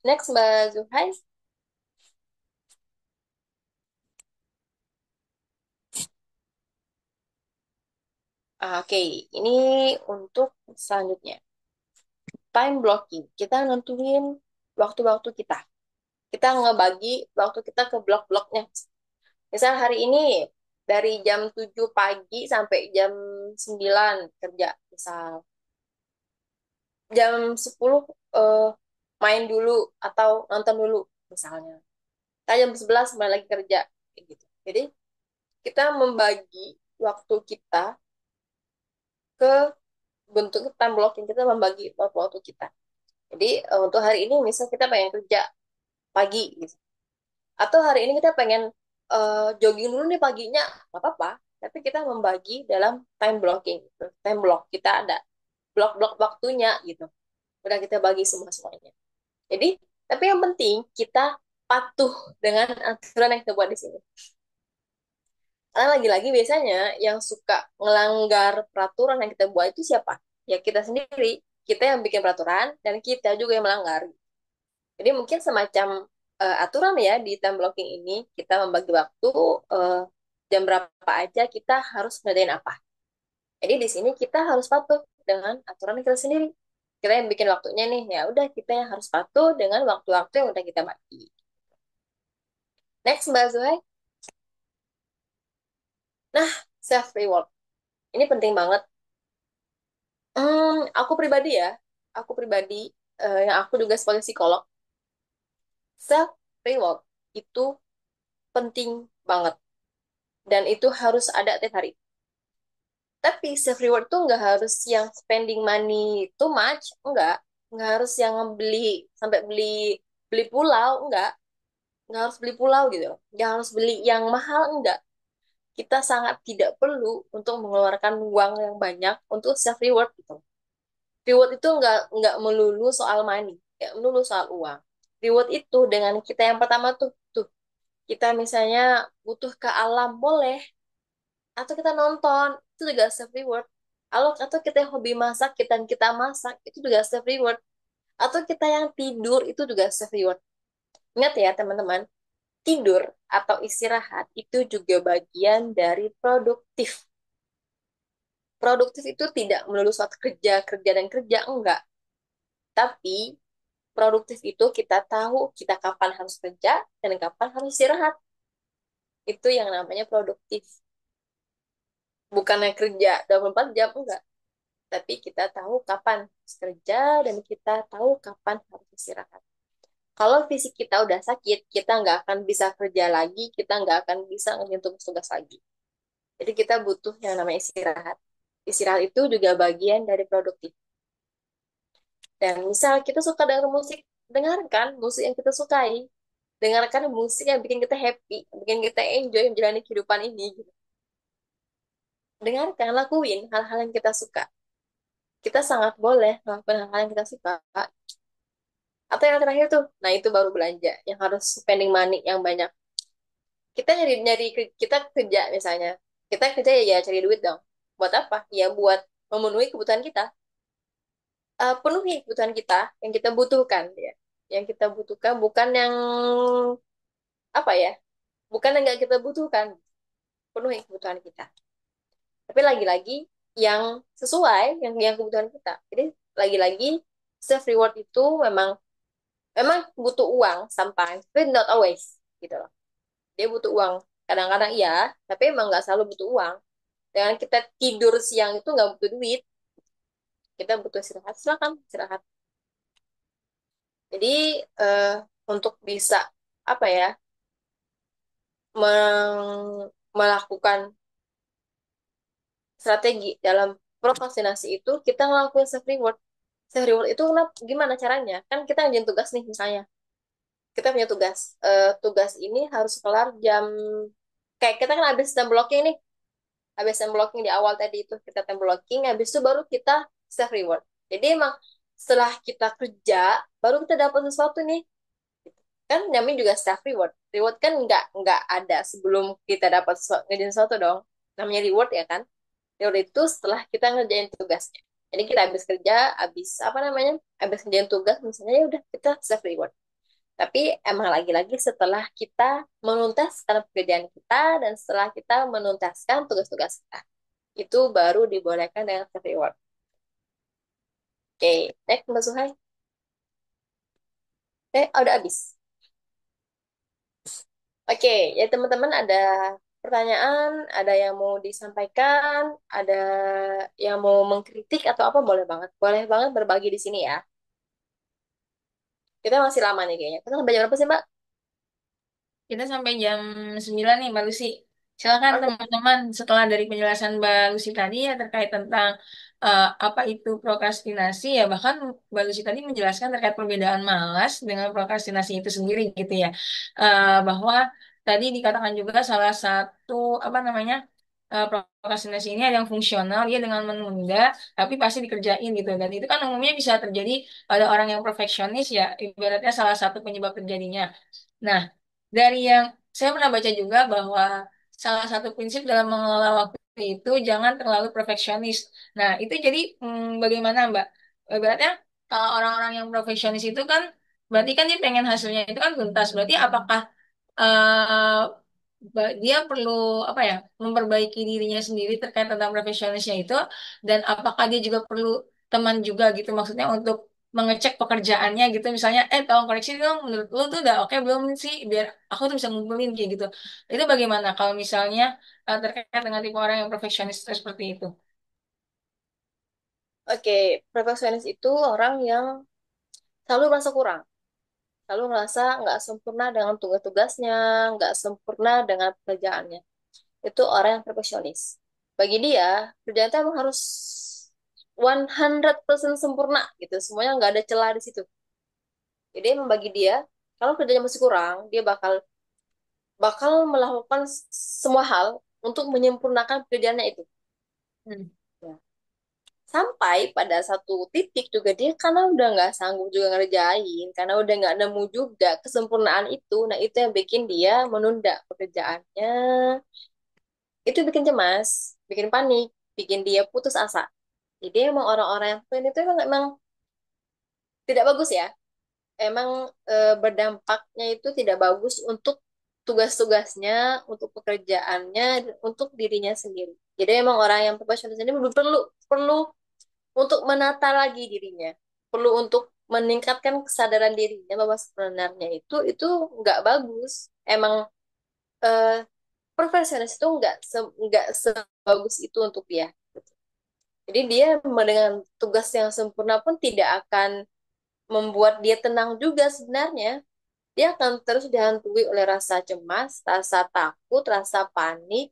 Next, Mbak Zuhai. Oke, ini untuk selanjutnya. Time blocking. Kita nentuin waktu-waktu kita. Kita ngebagi waktu kita ke blok-bloknya. Misal hari ini dari jam 7 pagi sampai jam 9 kerja. Misal jam 10 eh, main dulu atau nonton dulu misalnya. Kita jam 11 kembali lagi kerja. Kayak gitu. Jadi kita membagi waktu kita ke bentuk time blocking, kita membagi waktu-waktu kita. Jadi untuk hari ini misal kita pengen kerja pagi gitu. Atau hari ini kita pengen jogging dulu nih paginya, nggak apa-apa. Tapi kita membagi dalam time blocking. Gitu. Time block kita ada blok-blok waktunya gitu. Udah kita bagi semua-semuanya. Jadi, tapi yang penting kita patuh dengan aturan yang kita buat di sini. Karena lagi-lagi biasanya yang suka ngelanggar peraturan yang kita buat itu siapa? Ya kita sendiri. Kita yang bikin peraturan dan kita juga yang melanggar. Jadi mungkin semacam aturan ya di time blocking ini, kita membagi waktu eh, jam berapa aja kita harus ngerjain apa. Jadi di sini kita harus patuh dengan aturan kita sendiri. Kita yang bikin waktunya nih, ya udah kita yang harus patuh dengan waktu-waktu yang udah kita bagi. Next, Mbak Zuhai. Nah, self reward. Ini penting banget. Aku pribadi yang aku juga sebagai psikolog, self reward itu penting banget dan itu harus ada tiap hari. Tapi self reward tuh nggak harus yang spending money too much, nggak harus yang beli sampai beli beli pulau, nggak harus beli pulau gitu, nggak harus beli yang mahal, enggak. Kita sangat tidak perlu untuk mengeluarkan uang yang banyak untuk self reward gitu. Reward itu nggak melulu soal money, nggak melulu soal uang. Reward itu dengan kita yang pertama tuh kita misalnya butuh ke alam boleh, atau kita nonton itu juga self reward. Atau kita yang hobi masak, kita masak itu juga self reward. Atau kita yang tidur itu juga self reward. Ingat ya teman-teman, tidur atau istirahat itu juga bagian dari produktif. Produktif itu tidak melulu suatu kerja, kerja dan kerja, enggak. Tapi produktif itu kita tahu kita kapan harus kerja dan kapan harus istirahat. Itu yang namanya produktif. Bukannya kerja 24 jam, enggak. Tapi kita tahu kapan harus kerja dan kita tahu kapan harus istirahat. Kalau fisik kita udah sakit, kita nggak akan bisa kerja lagi, kita nggak akan bisa ngerjain tugas-tugas lagi. Jadi kita butuh yang namanya istirahat. Istirahat itu juga bagian dari produktif. Dan misal kita suka dengar musik, dengarkan musik yang kita sukai. Dengarkan musik yang bikin kita happy, bikin kita enjoy menjalani kehidupan ini. Gitu. Dengarkan, lakuin hal-hal yang kita suka. Kita sangat boleh melakukan hal-hal yang kita suka. Atau yang terakhir tuh, nah itu baru belanja, yang harus spending money yang banyak. Kita nyari kita kerja misalnya, kita kerja ya cari duit dong. Buat apa? Ya buat memenuhi kebutuhan kita. Penuhi kebutuhan kita yang kita butuhkan ya. Yang kita butuhkan bukan yang apa ya? Bukan yang nggak kita butuhkan. Penuhi kebutuhan kita. Tapi lagi-lagi yang sesuai yang kebutuhan kita. Jadi lagi-lagi self reward itu memang memang butuh uang sometimes, but not always gitu loh. Dia butuh uang. Kadang-kadang iya, tapi emang nggak selalu butuh uang. Dengan kita tidur siang itu nggak butuh duit, kita butuh istirahat, silakan istirahat. Jadi eh, untuk bisa apa ya melakukan strategi dalam prokrastinasi itu kita ngelakuin self reward. Self reward itu gimana caranya? Kan kita ngerjain tugas nih misalnya. Kita punya tugas. Tugas ini harus kelar jam kayak kita kan habis time blocking nih. Habis time blocking di awal tadi itu kita time blocking, habis itu baru kita self reward. Jadi emang setelah kita kerja baru kita dapat sesuatu nih. Kan namanya juga self reward. Reward kan nggak ada sebelum kita dapat ngerjain sesuatu dong. Namanya reward ya kan. Reward itu setelah kita ngerjain tugasnya. Jadi kita habis kerja, habis apa namanya, habis ngerjain tugas misalnya ya udah kita self reward. Tapi emang lagi-lagi setelah kita menuntaskan pekerjaan kita dan setelah kita menuntaskan tugas-tugas kita, itu baru dibolehkan dengan self reward. Oke, next Mbak Suhai. Udah habis. Oke, ya teman-teman ada pertanyaan, ada yang mau disampaikan, ada yang mau mengkritik atau apa boleh banget berbagi di sini ya. Kita masih lama nih kayaknya. Kita sampai jam berapa sih Mbak? Kita sampai jam 9 nih, Mbak Lucy. Silakan Oke, teman-teman, setelah dari penjelasan Mbak Lucy tadi ya terkait tentang apa itu prokrastinasi ya, bahkan Mbak Lucy tadi menjelaskan terkait perbedaan malas dengan prokrastinasi itu sendiri gitu ya. Bahwa tadi dikatakan juga salah satu apa namanya prokrastinasi ini ada yang fungsional, dia dengan menunda tapi pasti dikerjain gitu. Dan itu kan umumnya bisa terjadi pada orang yang perfeksionis ya, ibaratnya salah satu penyebab terjadinya. Nah, dari yang saya pernah baca juga bahwa salah satu prinsip dalam mengelola waktu itu jangan terlalu perfeksionis. Nah, itu jadi bagaimana Mbak? Berarti kalau orang-orang yang perfeksionis itu kan berarti kan dia pengen hasilnya itu kan tuntas. Berarti apakah eh, dia perlu apa ya memperbaiki dirinya sendiri terkait tentang profesionalisnya itu dan apakah dia juga perlu teman juga gitu maksudnya untuk mengecek pekerjaannya gitu misalnya tolong koreksi dong menurut lu tuh udah oke belum sih biar aku tuh bisa ngumpulin kayak gitu itu bagaimana kalau misalnya terkait dengan tipe orang yang profesionis seperti itu. Oke, perfeksionis itu orang yang selalu merasa kurang, selalu merasa nggak sempurna dengan tugas-tugasnya, nggak sempurna dengan pekerjaannya. Itu orang yang perfeksionis. Bagi dia, kerjaan itu emang harus 100% sempurna gitu. Semuanya nggak ada celah di situ. Jadi emang bagi dia, kalau kerjanya masih kurang, dia bakal bakal melakukan semua hal untuk menyempurnakan pekerjaannya itu. Hmm. Ya. Sampai pada satu titik juga dia karena udah nggak sanggup juga ngerjain, karena udah nggak nemu juga kesempurnaan itu. Nah itu yang bikin dia menunda pekerjaannya. Itu bikin cemas, bikin panik, bikin dia putus asa. Jadi emang orang-orang yang plan itu emang tidak bagus ya. Emang berdampaknya itu tidak bagus untuk tugas-tugasnya, untuk pekerjaannya, dan untuk dirinya sendiri. Jadi emang orang yang profesional ini perlu perlu untuk menata lagi dirinya, perlu untuk meningkatkan kesadaran dirinya bahwa sebenarnya itu nggak bagus. Emang eh, profesionalis itu nggak sebagus itu untuk dia. Jadi dia dengan tugas yang sempurna pun tidak akan membuat dia tenang juga sebenarnya. Dia akan terus dihantui oleh rasa cemas, rasa takut, rasa panik,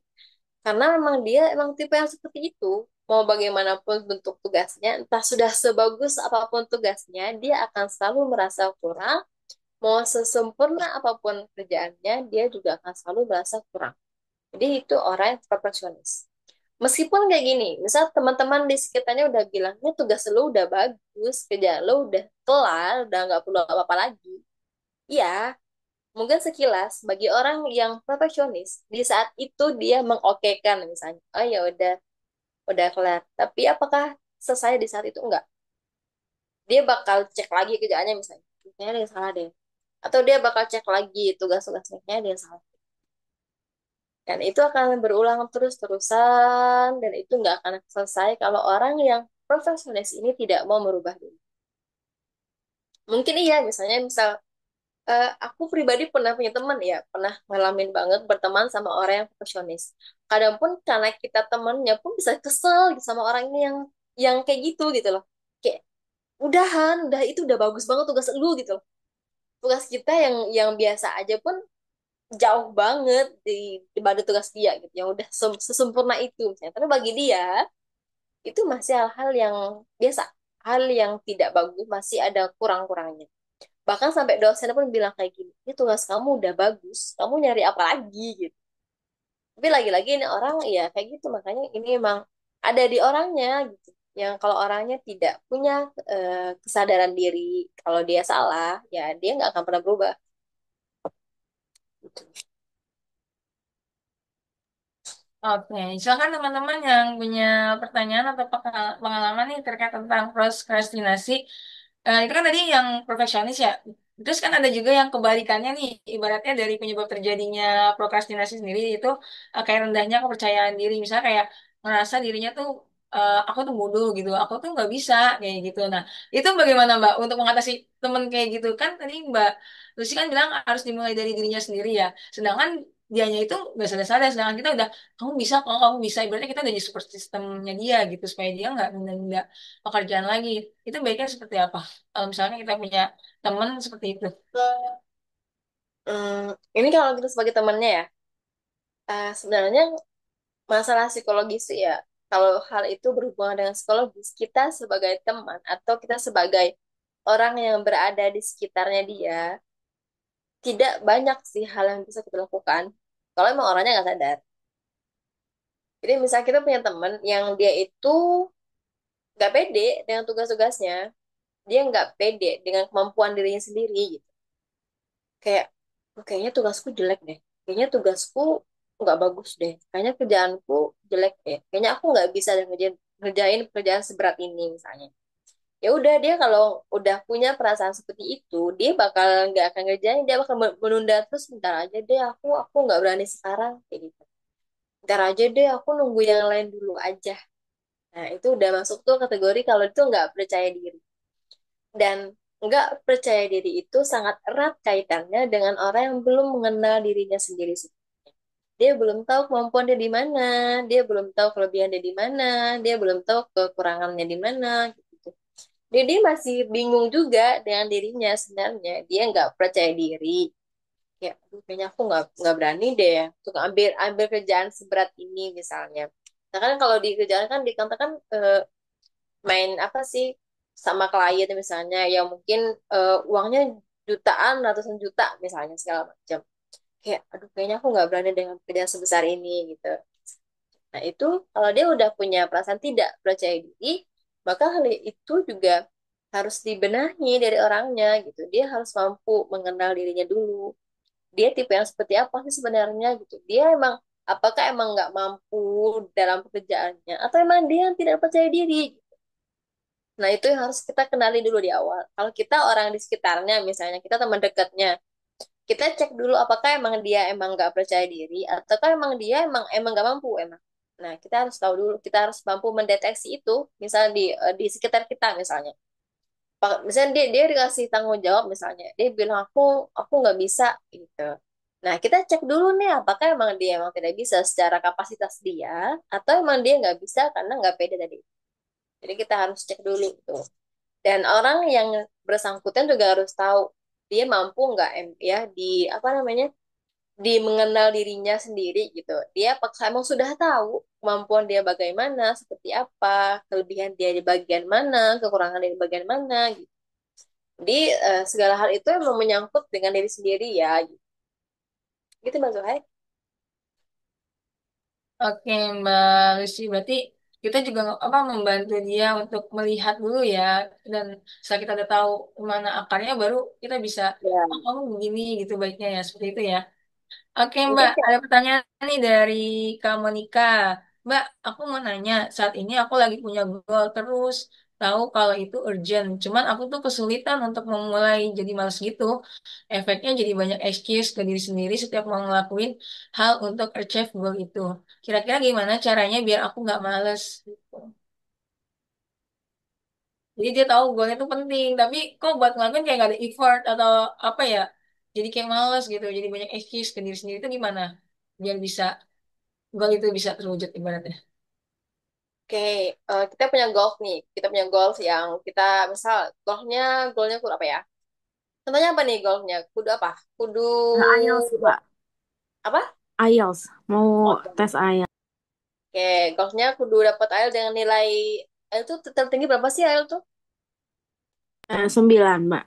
karena memang dia emang tipe yang seperti itu. Mau bagaimanapun bentuk tugasnya, entah sudah sebagus apapun tugasnya, dia akan selalu merasa kurang. Mau sesempurna apapun kerjaannya, dia juga akan selalu merasa kurang. Jadi itu orang yang perfeksionis. Meskipun kayak gini, misal teman-teman di sekitarnya udah bilang, ini tugas lo udah bagus, kerjaan lo udah kelar, udah nggak perlu apa-apa lagi. Iya, mungkin sekilas bagi orang yang perfeksionis, di saat itu dia mengokekan misalnya, oh ya udah kelar. Tapi apakah selesai di saat itu? Enggak. Dia bakal cek lagi kerjaannya misalnya, kayaknya ada yang salah deh. Atau dia bakal cek lagi tugas-tugasnya, kayaknya ada yang salah. Dan itu akan berulang terus-terusan, dan itu nggak akan selesai kalau orang yang perfeksionis ini tidak mau merubah diri. Mungkin iya, misalnya aku pribadi pernah punya teman ya, pernah ngalamin banget berteman sama orang yang perfeksionis. Kadang pun karena kita temennya pun bisa kesel gitu sama orang ini yang kayak gitu loh. Kayak udahan, udah itu udah bagus banget tugas lu gitu loh. Tugas kita yang biasa aja pun jauh banget dibanding tugas dia gitu, yang udah sesempurna itu misalnya. Tapi bagi dia itu masih hal-hal yang biasa, hal yang tidak bagus, masih ada kurang-kurangnya. Bahkan sampai dosen pun bilang kayak gini, ini tugas kamu udah bagus, kamu nyari apa lagi gitu. Tapi lagi-lagi ini orang ya kayak gitu, makanya ini emang ada di orangnya gitu. Yang kalau orangnya tidak punya kesadaran diri, kalau dia salah, ya dia nggak akan pernah berubah. Gitu. Oke, silakan teman-teman yang punya pertanyaan atau pengalaman nih terkait tentang prokrastinasi. Itu kan tadi yang perfeksionis ya. Terus kan ada juga yang kebalikannya nih, ibaratnya dari penyebab terjadinya prokrastinasi sendiri itu kayak rendahnya kepercayaan diri. Misalnya kayak ngerasa dirinya tuh aku tuh bodoh gitu, aku tuh nggak bisa kayak gitu. Nah, itu bagaimana Mbak untuk mengatasi temen kayak gitu kan? Tadi Mbak Lucy kan bilang harus dimulai dari dirinya sendiri ya. Sedangkan dianya itu nggak sadar-sadar, sedangkan kita udah kamu bisa kok kamu bisa ibaratnya kita udah jadi support sistemnya dia gitu supaya dia nggak nunda-nunda pekerjaan lagi. Itu baiknya seperti apa kalau misalnya kita punya teman seperti itu? Ini kalau kita sebagai temannya ya, sebenarnya masalah psikologis sih ya. Kalau hal itu berhubungan dengan psikologis, kita sebagai teman atau kita sebagai orang yang berada di sekitarnya dia, tidak banyak sih hal yang bisa kita lakukan kalau emang orangnya nggak sadar. Jadi misalnya kita punya teman yang dia itu nggak pede dengan tugas-tugasnya, dia nggak pede dengan kemampuan dirinya sendiri gitu. Kayak, "Oh, kayaknya tugasku jelek deh, kayaknya tugasku nggak bagus deh, kayaknya kerjaanku jelek deh, kayaknya aku nggak bisa deh ngerjain pekerjaan seberat ini misalnya." Ya udah, dia kalau udah punya perasaan seperti itu, dia bakal nggak akan ngerjain, dia bakal menunda terus, bentar aja deh, aku nggak berani sekarang kayak gitu. Ntar aja deh, aku nunggu yang lain dulu aja. Nah, itu udah masuk tuh kategori kalau itu nggak percaya diri. Dan nggak percaya diri itu sangat erat kaitannya dengan orang yang belum mengenal dirinya sendiri. Dia belum tahu kemampuan dia di mana, dia belum tahu kelebihan dia di mana, dia belum tahu kekurangannya di mana, gitu. Dia masih bingung juga dengan dirinya sebenarnya. Dia nggak percaya diri. Ya, aduh, kayaknya aku nggak berani deh ya untuk ambil ambil kerjaan seberat ini misalnya. Nah kan kalau di kerjaan kan di kantor kan main apa sih sama klien misalnya yang mungkin uangnya jutaan, ratusan juta misalnya segala macam. Kayak, aduh kayaknya aku nggak berani dengan kerjaan sebesar ini gitu. Nah itu kalau dia udah punya perasaan tidak percaya diri, maka hal itu juga harus dibenahi dari orangnya gitu. Dia harus mampu mengenal dirinya dulu. Dia tipe yang seperti apa sih sebenarnya gitu. Dia emang apakah emang nggak mampu dalam pekerjaannya atau emang dia yang tidak percaya diri. Nah itu yang harus kita kenali dulu di awal. Kalau kita orang di sekitarnya, misalnya kita teman dekatnya, kita cek dulu apakah emang dia emang nggak percaya diri ataukah emang dia emang emang nggak mampu emang. Nah kita harus tahu dulu, kita harus mampu mendeteksi itu, misalnya di sekitar kita misalnya. Misalnya dia dikasih tanggung jawab misalnya, dia bilang aku nggak bisa gitu. Nah kita cek dulu nih apakah emang dia emang tidak bisa secara kapasitas dia atau emang dia nggak bisa karena nggak pede tadi. Jadi kita harus cek dulu tuh. Dan orang yang bersangkutan juga harus tahu dia mampu nggak ya di apa namanya di mengenal dirinya sendiri gitu. Dia paksa emang sudah tahu kemampuan dia bagaimana, seperti apa, kelebihan dia di bagian mana, kekurangan dia di bagian mana gitu. Jadi segala hal itu emang menyangkut dengan diri sendiri ya gitu. Gitu Mbak Zuhair. Oke, Mbak Lucy, berarti kita juga apa membantu dia untuk melihat dulu ya, dan setelah kita udah tahu mana akarnya, baru kita bisa, Ya, oh kamu begini gitu baiknya ya, seperti itu ya. Oke Mbak, mungkin ada pertanyaan nih dari Kak Monika. Mbak, aku mau nanya, saat ini aku lagi punya goal terus, tahu kalau itu urgent. Cuman aku tuh kesulitan untuk memulai, jadi males gitu. Efeknya jadi banyak excuse ke diri sendiri setiap mau ngelakuin hal untuk achieve goal itu. Kira-kira gimana caranya biar aku nggak males? Gitu. Jadi dia tahu goalnya itu penting, tapi kok buat ngelakuin kayak gak ada effort atau apa ya? Jadi kayak males gitu, jadi banyak excuse ke diri sendiri itu gimana? Biar bisa goal itu bisa terwujud ibaratnya. oke, kita punya golf nih. Kita punya golf yang kita misal golfnya kudu apa ya? Contohnya apa nih golfnya? Kudu apa? Kudu IELTS, Mbak. apa? IELTS. Mau Oke, tes IELTS. oke, golfnya kudu dapat IELTS dengan nilai IELTS tuh tertinggi berapa sih IELTS tuh? 9, Mbak.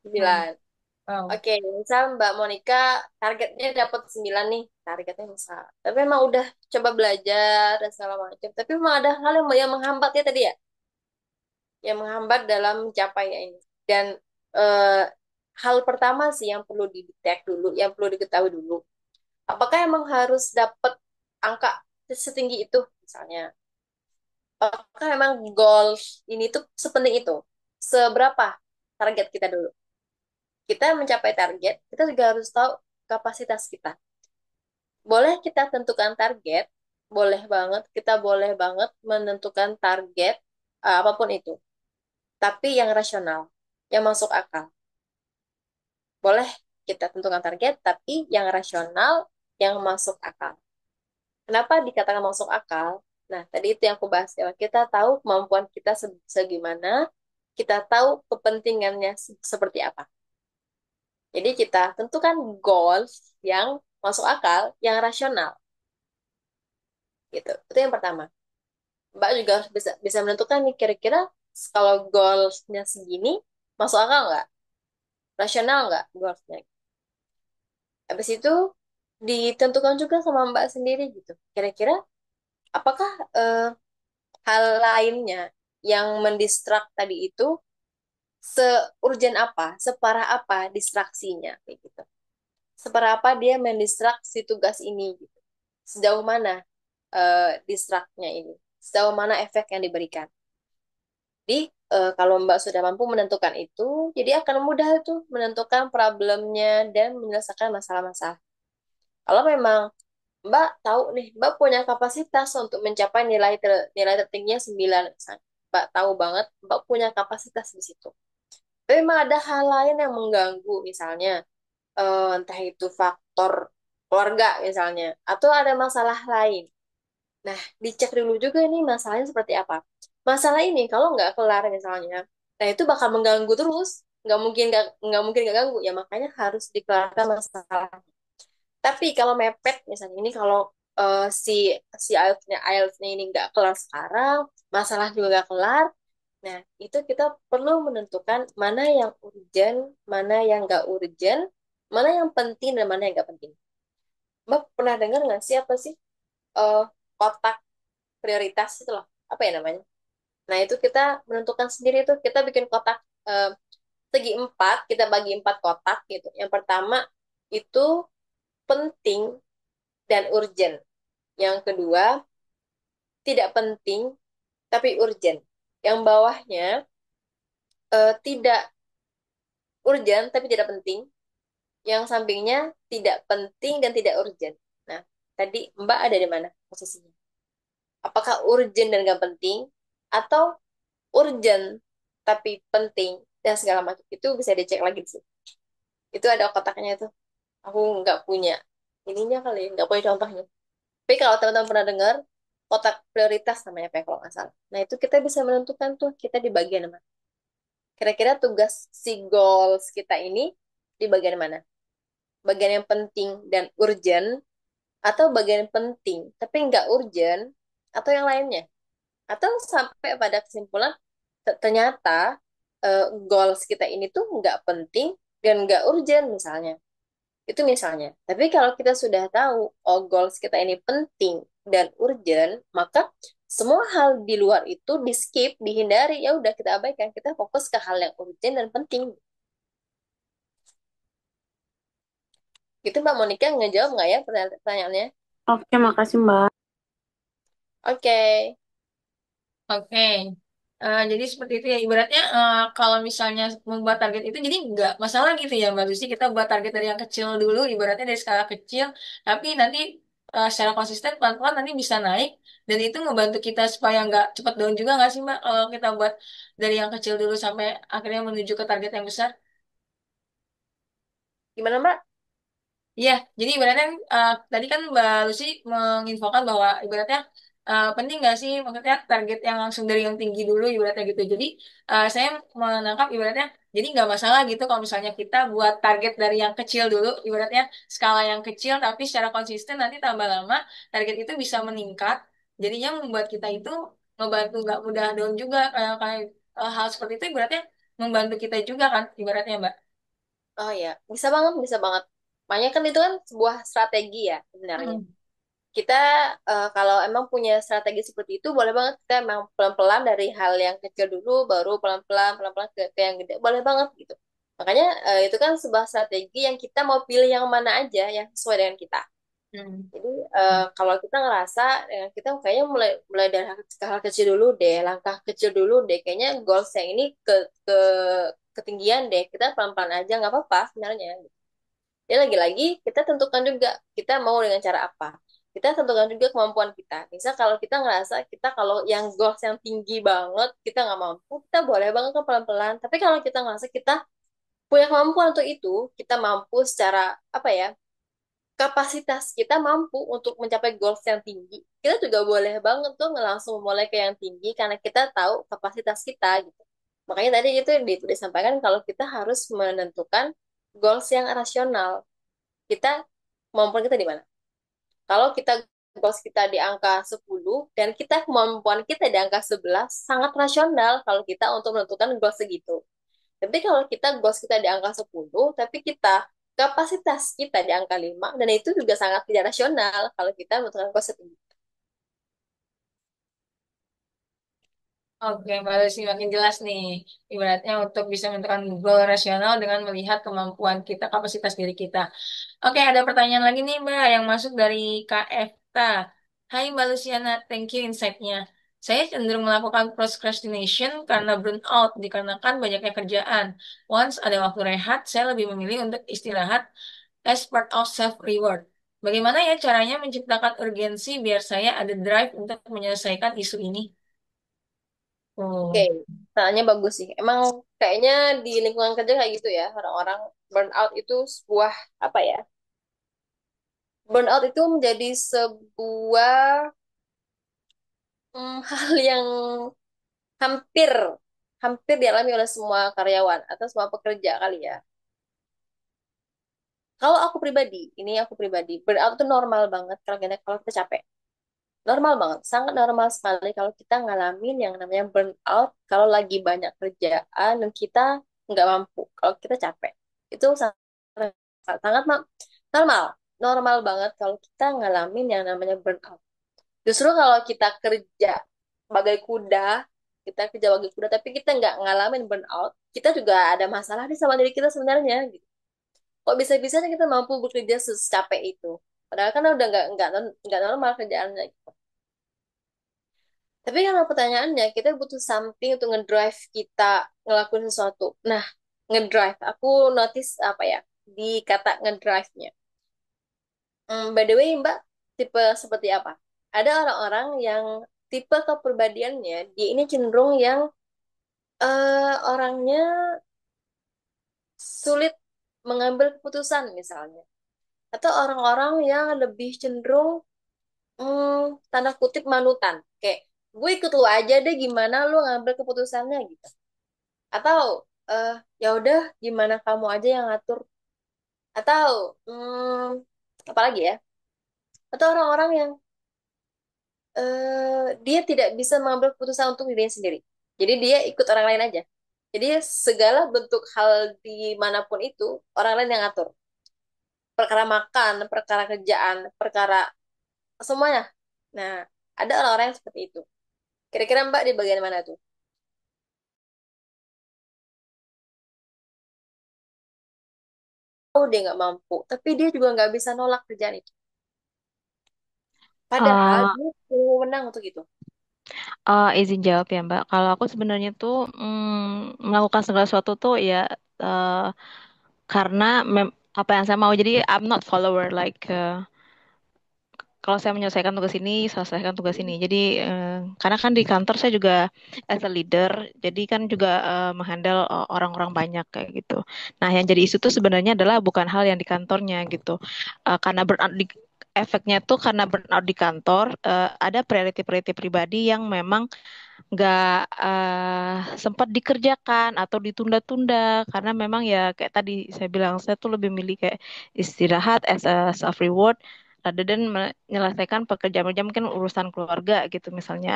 Hmm. 9. Wow. Oke, misal Mbak Monica targetnya dapat 9 nih, targetnya misal. Tapi emang udah coba belajar dan segala macam. Tapi memang ada hal yang menghambat ya tadi ya, yang menghambat dalam mencapai ini. Dan eh, hal pertama sih yang perlu didetek dulu, yang perlu diketahui dulu. Apakah emang harus dapat angka setinggi itu misalnya? Apakah emang goals ini tuh sepenting itu? Seberapa target kita dulu? Kita mencapai target, kita juga harus tahu kapasitas kita. Boleh kita tentukan target, boleh banget, kita boleh banget menentukan target apapun itu, tapi yang rasional, yang masuk akal. Boleh kita tentukan target, tapi yang rasional, yang masuk akal. Kenapa dikatakan masuk akal? Nah, tadi itu yang aku bahas ya. Kita tahu kemampuan kita segimana, kita tahu kepentingannya seperti apa. Jadi kita tentukan goals yang masuk akal, yang rasional, gitu. Itu yang pertama. Mbak juga harus bisa bisa menentukan nih kira-kira kalau goalsnya segini masuk akal nggak, rasional nggak goalsnya. Habis itu ditentukan juga sama Mbak sendiri gitu. Kira-kira apakah hal lainnya yang mendistrak tadi itu seurgen apa, separah apa distraksinya kayak gitu. Separah apa dia mendistrak si tugas ini gitu. Sejauh mana distraknya ini, sejauh mana efek yang diberikan. Jadi kalau Mbak sudah mampu menentukan itu, jadi akan mudah tuh menentukan problemnya dan menyelesaikan masalah-masalah. Kalau memang Mbak tahu nih, Mbak punya kapasitas untuk mencapai nilai tertingginya 9 misalnya. Mbak tahu banget, Mbak punya kapasitas di situ. Tapi memang ada hal lain yang mengganggu, misalnya entah itu faktor. keluarga misalnya, atau ada masalah lain. Nah, dicek dulu juga nih masalahnya seperti apa. Masalah ini kalau nggak kelar misalnya, nah itu bakal mengganggu terus. Nggak mungkin nggak ganggu ya, makanya harus dikelarkan masalah. Tapi kalau mepet misalnya ini, kalau si si IELTS-nya ini nggak kelar sekarang, masalah juga nggak kelar. Nah, itu kita perlu menentukan mana yang urgent, mana yang nggak urgent, mana yang penting dan mana yang nggak penting. Mbak pernah dengar nggak sih apa sih eh, kotak prioritas itu loh? Apa ya namanya? Nah, itu kita menentukan sendiri tuh. Kita bikin kotak eh, segi empat, kita bagi empat kotak gitu. Yang pertama itu penting dan urgent. Yang kedua, tidak penting tapi urgent. Yang bawahnya tidak urgent tapi tidak penting. Yang sampingnya tidak penting dan tidak urgent. Nah, tadi Mbak ada di mana posisinya? Apakah urgent dan gak penting? Atau urgent tapi penting dan segala macam? Itu bisa dicek lagi sih. Itu ada kotaknya itu. Aku nggak punya ininya kali, nggak punya contohnya. Tapi kalau teman-teman pernah dengar, kotak prioritas namanya Pak, kalau nggak salah. Nah, itu kita bisa menentukan tuh kita di bagian mana. Kira-kira tugas si goals kita ini di bagian mana? Bagian yang penting dan urgent, atau bagian yang penting tapi nggak urgent, atau yang lainnya? Atau sampai pada kesimpulan ternyata goals kita ini tuh nggak penting dan nggak urgent misalnya. Itu misalnya. Tapi kalau kita sudah tahu, oh goals kita ini penting dan urgent, maka semua hal di luar itu di skip, dihindari, ya udah kita abaikan, kita fokus ke hal yang urgent dan penting. Gitu Mbak Monica, ngejawab nggak ya pertanyaannya? Oke, makasih Mbak. Oke. Oke. Jadi seperti itu ya, ibaratnya kalau misalnya membuat target itu jadi nggak masalah gitu ya Mbak Lucy, kita buat target dari yang kecil dulu, ibaratnya dari skala kecil, tapi nanti secara konsisten pelan-pelan nanti bisa naik, dan itu ngebantu kita supaya nggak cepat down juga nggak sih Mbak, kalau kita buat dari yang kecil dulu sampai akhirnya menuju ke target yang besar. Gimana Mbak? Iya, jadi ibaratnya tadi kan Mbak Lucy menginfokan bahwa ibaratnya penting nggak sih maksudnya target yang langsung dari yang tinggi dulu ibaratnya gitu. Jadi saya menangkap ibaratnya jadi nggak masalah gitu kalau misalnya kita buat target dari yang kecil dulu, ibaratnya skala yang kecil tapi secara konsisten nanti tambah lama target itu bisa meningkat. Jadinya membuat kita itu ngebantu nggak mudah down juga, kayak hal seperti itu ibaratnya membantu kita juga kan ibaratnya Mbak. Oh ya, bisa banget, bisa banget. Makanya kan itu kan sebuah strategi ya sebenarnya. Hmm. Kita kalau emang punya strategi seperti itu, boleh banget kita emang pelan-pelan dari hal yang kecil dulu, baru pelan-pelan, pelan-pelan ke yang gede, boleh banget gitu. Makanya itu kan sebuah strategi yang kita mau pilih yang mana aja yang sesuai dengan kita. Hmm. Jadi kalau kita ngerasa kita kayaknya mulai mulai dari hal kecil dulu deh, langkah kecil dulu deh, kayaknya goals yang ini ke ketinggian deh, kita pelan-pelan aja nggak apa-apa sebenarnya. Ya lagi-lagi kita tentukan juga kita mau dengan cara apa. Kita tentukan juga kemampuan kita. Misal kalau kita ngerasa kita kalau yang goals yang tinggi banget kita nggak mampu, kita boleh banget ke pelan-pelan. Tapi kalau kita ngerasa kita punya kemampuan untuk itu, kita mampu secara apa ya? Kapasitas kita mampu untuk mencapai goals yang tinggi. Kita juga boleh banget tuh langsung mulai ke yang tinggi karena kita tahu kapasitas kita gitu. Makanya tadi itu disampaikan kalau kita harus menentukan goals yang rasional. Kita kemampuan kita di mana? Kalau kita goals kita di angka 10 dan kita kemampuan kita di angka 11, sangat rasional kalau kita untuk menentukan goals segitu. Tapi kalau kita goals kita di angka 10, tapi kita kapasitas kita di angka 5, dan itu juga sangat tidak rasional kalau kita menentukan goals setinggi. Oke, baru sih makin jelas nih. Ibaratnya untuk bisa menentukan goal rasional dengan melihat kemampuan kita, kapasitas diri kita. Oke, ada pertanyaan lagi nih Mbak yang masuk dari Kak Efta. Hai Mbak Luciana, thank you insight-nya. Saya cenderung melakukan procrastination karena burnout dikarenakan banyaknya kerjaan. Once ada waktu rehat, saya lebih memilih untuk istirahat as part of self-reward. Bagaimana ya caranya menciptakan urgensi biar saya ada drive untuk menyelesaikan isu ini? Oke, Oh. tanya bagus sih. Emang kayaknya di lingkungan kerja kayak gitu ya, orang-orang burnout itu sebuah apa ya? Burnout itu menjadi sebuah hal yang hampir hampir dialami oleh semua karyawan atau semua pekerja kali ya. Kalau aku pribadi, ini aku pribadi, burnout itu normal banget kalau kita capek. Normal banget, sangat normal sekali kalau kita ngalamin yang namanya burnout kalau lagi banyak kerjaan dan kita nggak mampu, kalau kita capek. Itu sangat sangat normal, normal banget kalau kita ngalamin yang namanya burnout. Justru kalau kita kerja sebagai kuda, kita kerja sebagai kuda, tapi kita nggak ngalamin burnout, kita juga ada masalah nih sama diri kita sebenarnya, gitu. Kok bisa-bisanya kita mampu bekerja secapek itu? Padahal kan udah nggak normal kerjaannya. Tapi kalau pertanyaannya, kita butuh something untuk ngedrive kita ngelakuin sesuatu. Nah, ngedrive, aku notice apa ya, di kata ngedrive-nya. By the way, Mbak, tipe seperti apa? Ada orang-orang yang tipe kepribadiannya, dia ini cenderung yang orangnya sulit mengambil keputusan misalnya. Atau orang-orang yang lebih cenderung tanda kutip manutan. Kayak, gue ikut lu aja deh gimana lu ngambil keputusannya gitu. Atau eh ya udah gimana kamu aja yang ngatur. Atau apa lagi ya? Atau orang-orang yang dia tidak bisa mengambil keputusan untuk dirinya sendiri. Jadi dia ikut orang lain aja. Jadi segala bentuk hal dimanapun itu orang lain yang ngatur. Perkara makan, perkara kerjaan, perkara semuanya. Nah, ada orang-orang yang seperti itu. Kira-kira Mbak di bagian mana tuh? Oh, dia nggak mampu, tapi dia juga nggak bisa nolak kerjaan itu. Padahal Eh, dia punya wewenang untuk itu. izin jawab ya Mbak. Kalau aku sebenarnya tuh melakukan segala sesuatu tuh ya eh, karena apa yang saya mau. Jadi I'm not follower like kalau saya menyelesaikan tugas ini, selesaikan tugas ini. Jadi karena kan di kantor saya juga as a leader, jadi kan juga menghandle orang-orang banyak kayak gitu. Nah, yang jadi isu tuh sebenarnya adalah bukan hal yang di kantornya gitu. Karena burnout efeknya tuh karena burnout di kantor, ada priority-priority pribadi yang memang nggak sempat dikerjakan atau ditunda-tunda karena memang ya kayak tadi saya bilang saya tuh lebih milih kayak istirahat as a self reward rather than menyelesaikan pekerjaan-pekerjaan mungkin urusan keluarga gitu misalnya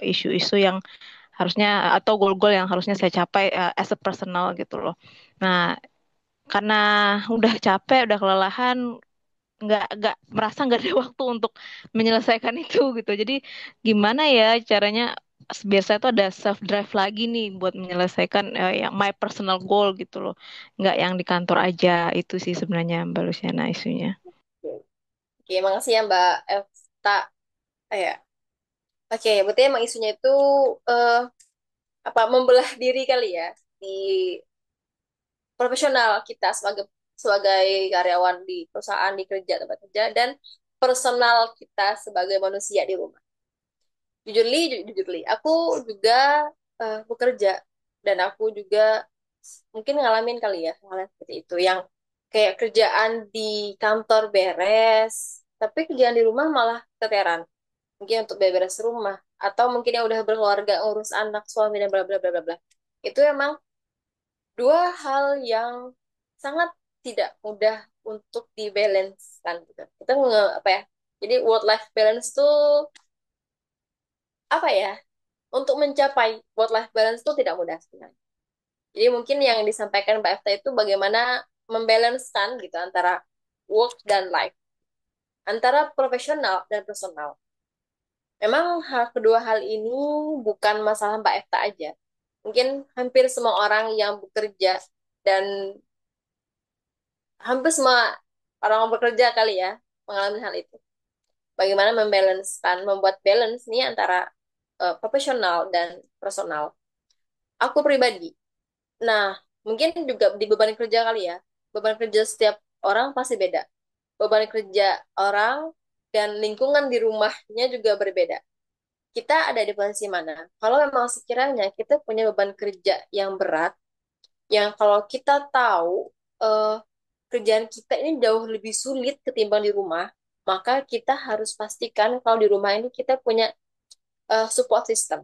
isu-isu yang harusnya atau goal-goal yang harusnya saya capai as a personal gitu loh. Nah, karena udah capek, udah kelelahan, nggak merasa nggak ada waktu untuk menyelesaikan itu gitu. Jadi gimana ya caranya biar saya tuh ada self drive lagi nih buat menyelesaikan yang my personal goal gitu loh. Nggak yang di kantor aja itu sih sebenarnya Mbak Luciana isunya. Oke, oke, makasih ya Mbak Efta. Ya. Oke, berarti emang isunya itu eh, apa membelah diri kali ya di profesional kita sebagai sebagai karyawan di perusahaan di kerja tempat kerja dan personal kita sebagai manusia di rumah. Jujur li, aku juga bekerja dan aku juga mungkin ngalamin kali ya hal yang seperti itu yang kayak kerjaan di kantor beres, tapi kerjaan di rumah malah keteteran. Mungkin untuk beres rumah atau mungkin yang udah berkeluarga ngurus anak, suami dan bla bla bla bla bla. Itu emang dua hal yang sangat tidak mudah untuk dibalance kan gitu. Kita apa ya? Jadi work life balance tuh apa ya? Untuk mencapai work life balance itu tidak mudah sebenarnya. Jadi mungkin yang disampaikan Mbak Efta itu bagaimana membalancekan gitu antara work dan life, antara profesional dan personal. Memang kedua hal ini bukan masalah Mbak Efta aja. Mungkin hampir semua orang yang bekerja dan hampir semua orang yang bekerja kali ya mengalami hal itu. Bagaimana membalancekan, membuat balance nih antara profesional dan personal. Aku pribadi. Nah, mungkin juga di beban kerja kali ya. Beban kerja setiap orang pasti beda. Beban kerja orang dan lingkungan di rumahnya juga berbeda. Kita ada di posisi mana? Kalau memang sekiranya kita punya beban kerja yang berat, yang kalau kita tahu eh, kerjaan kita ini jauh lebih sulit ketimbang di rumah, maka kita harus pastikan kalau di rumah ini kita punya support system.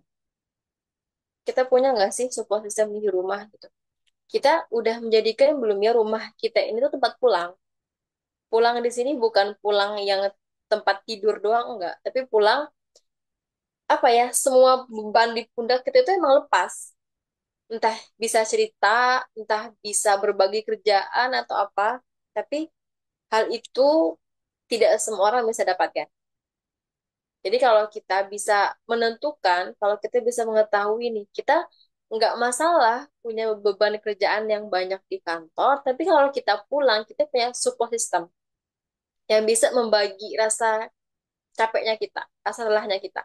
Kita punya nggak sih support system di rumah gitu? Kita udah menjadikan belum ya rumah kita ini tuh tempat pulang. Pulang di sini bukan pulang yang tempat tidur doang enggak, tapi pulang apa ya, semua beban di pundak kita itu emang lepas. Entah bisa cerita, entah bisa berbagi kerjaan atau apa, tapi hal itu tidak semua orang bisa dapatkan. Jadi kalau kita bisa menentukan, kalau kita bisa mengetahui nih, kita nggak masalah punya beban kerjaan yang banyak di kantor, tapi kalau kita pulang, kita punya support system yang bisa membagi rasa capeknya kita, rasa lelahnya kita.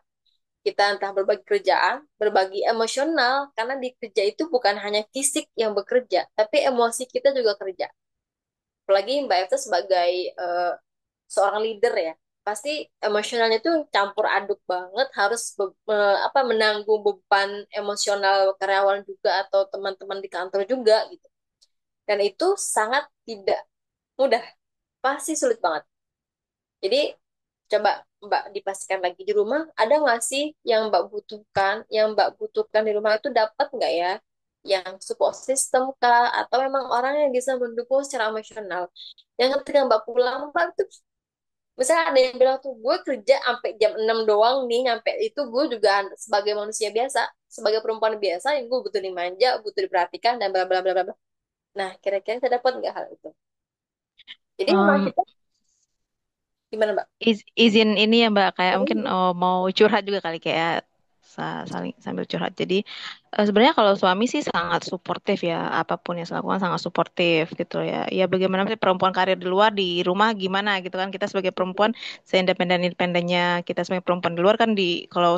Kita entah berbagi kerjaan, berbagi emosional, karena di kerja itu bukan hanya fisik yang bekerja, tapi emosi kita juga kerja. Apalagi Mbak Eva sebagai eh, seorang leader ya, pasti emosionalnya itu campur aduk banget, harus apa, menanggung beban emosional karyawan juga atau teman-teman di kantor juga gitu. Dan itu sangat tidak mudah, pasti sulit banget. Jadi coba Mbak dipastikan lagi di rumah, ada nggak sih yang Mbak butuhkan di rumah itu dapat nggak ya? Yang support system kah? Atau memang orang yang bisa mendukung secara emosional? Yang ketika Mbak pulang, Mbak tuh misalnya ada yang bilang tuh, gue kerja sampai jam 6 doang nih, nyampe itu gue juga sebagai manusia biasa, sebagai perempuan biasa yang gue butuh dimanja, butuh diperhatikan, dan bla bla bla bla bla. Nah, kira-kira saya dapat nggak hal itu? Jadi memang Um, kita gimana, Mbak? izin ini ya Mbak, kayak mungkin mau curhat juga kali, kayak saling sambil curhat. Jadi sebenarnya kalau suami sih sangat suportif ya, apapun yang saya lakukan sangat suportif gitu ya. Ya bagaimana sih perempuan karir di luar, di rumah gimana gitu kan, kita sebagai perempuan seindependen-independennya kita sebagai perempuan di luar kan, kalau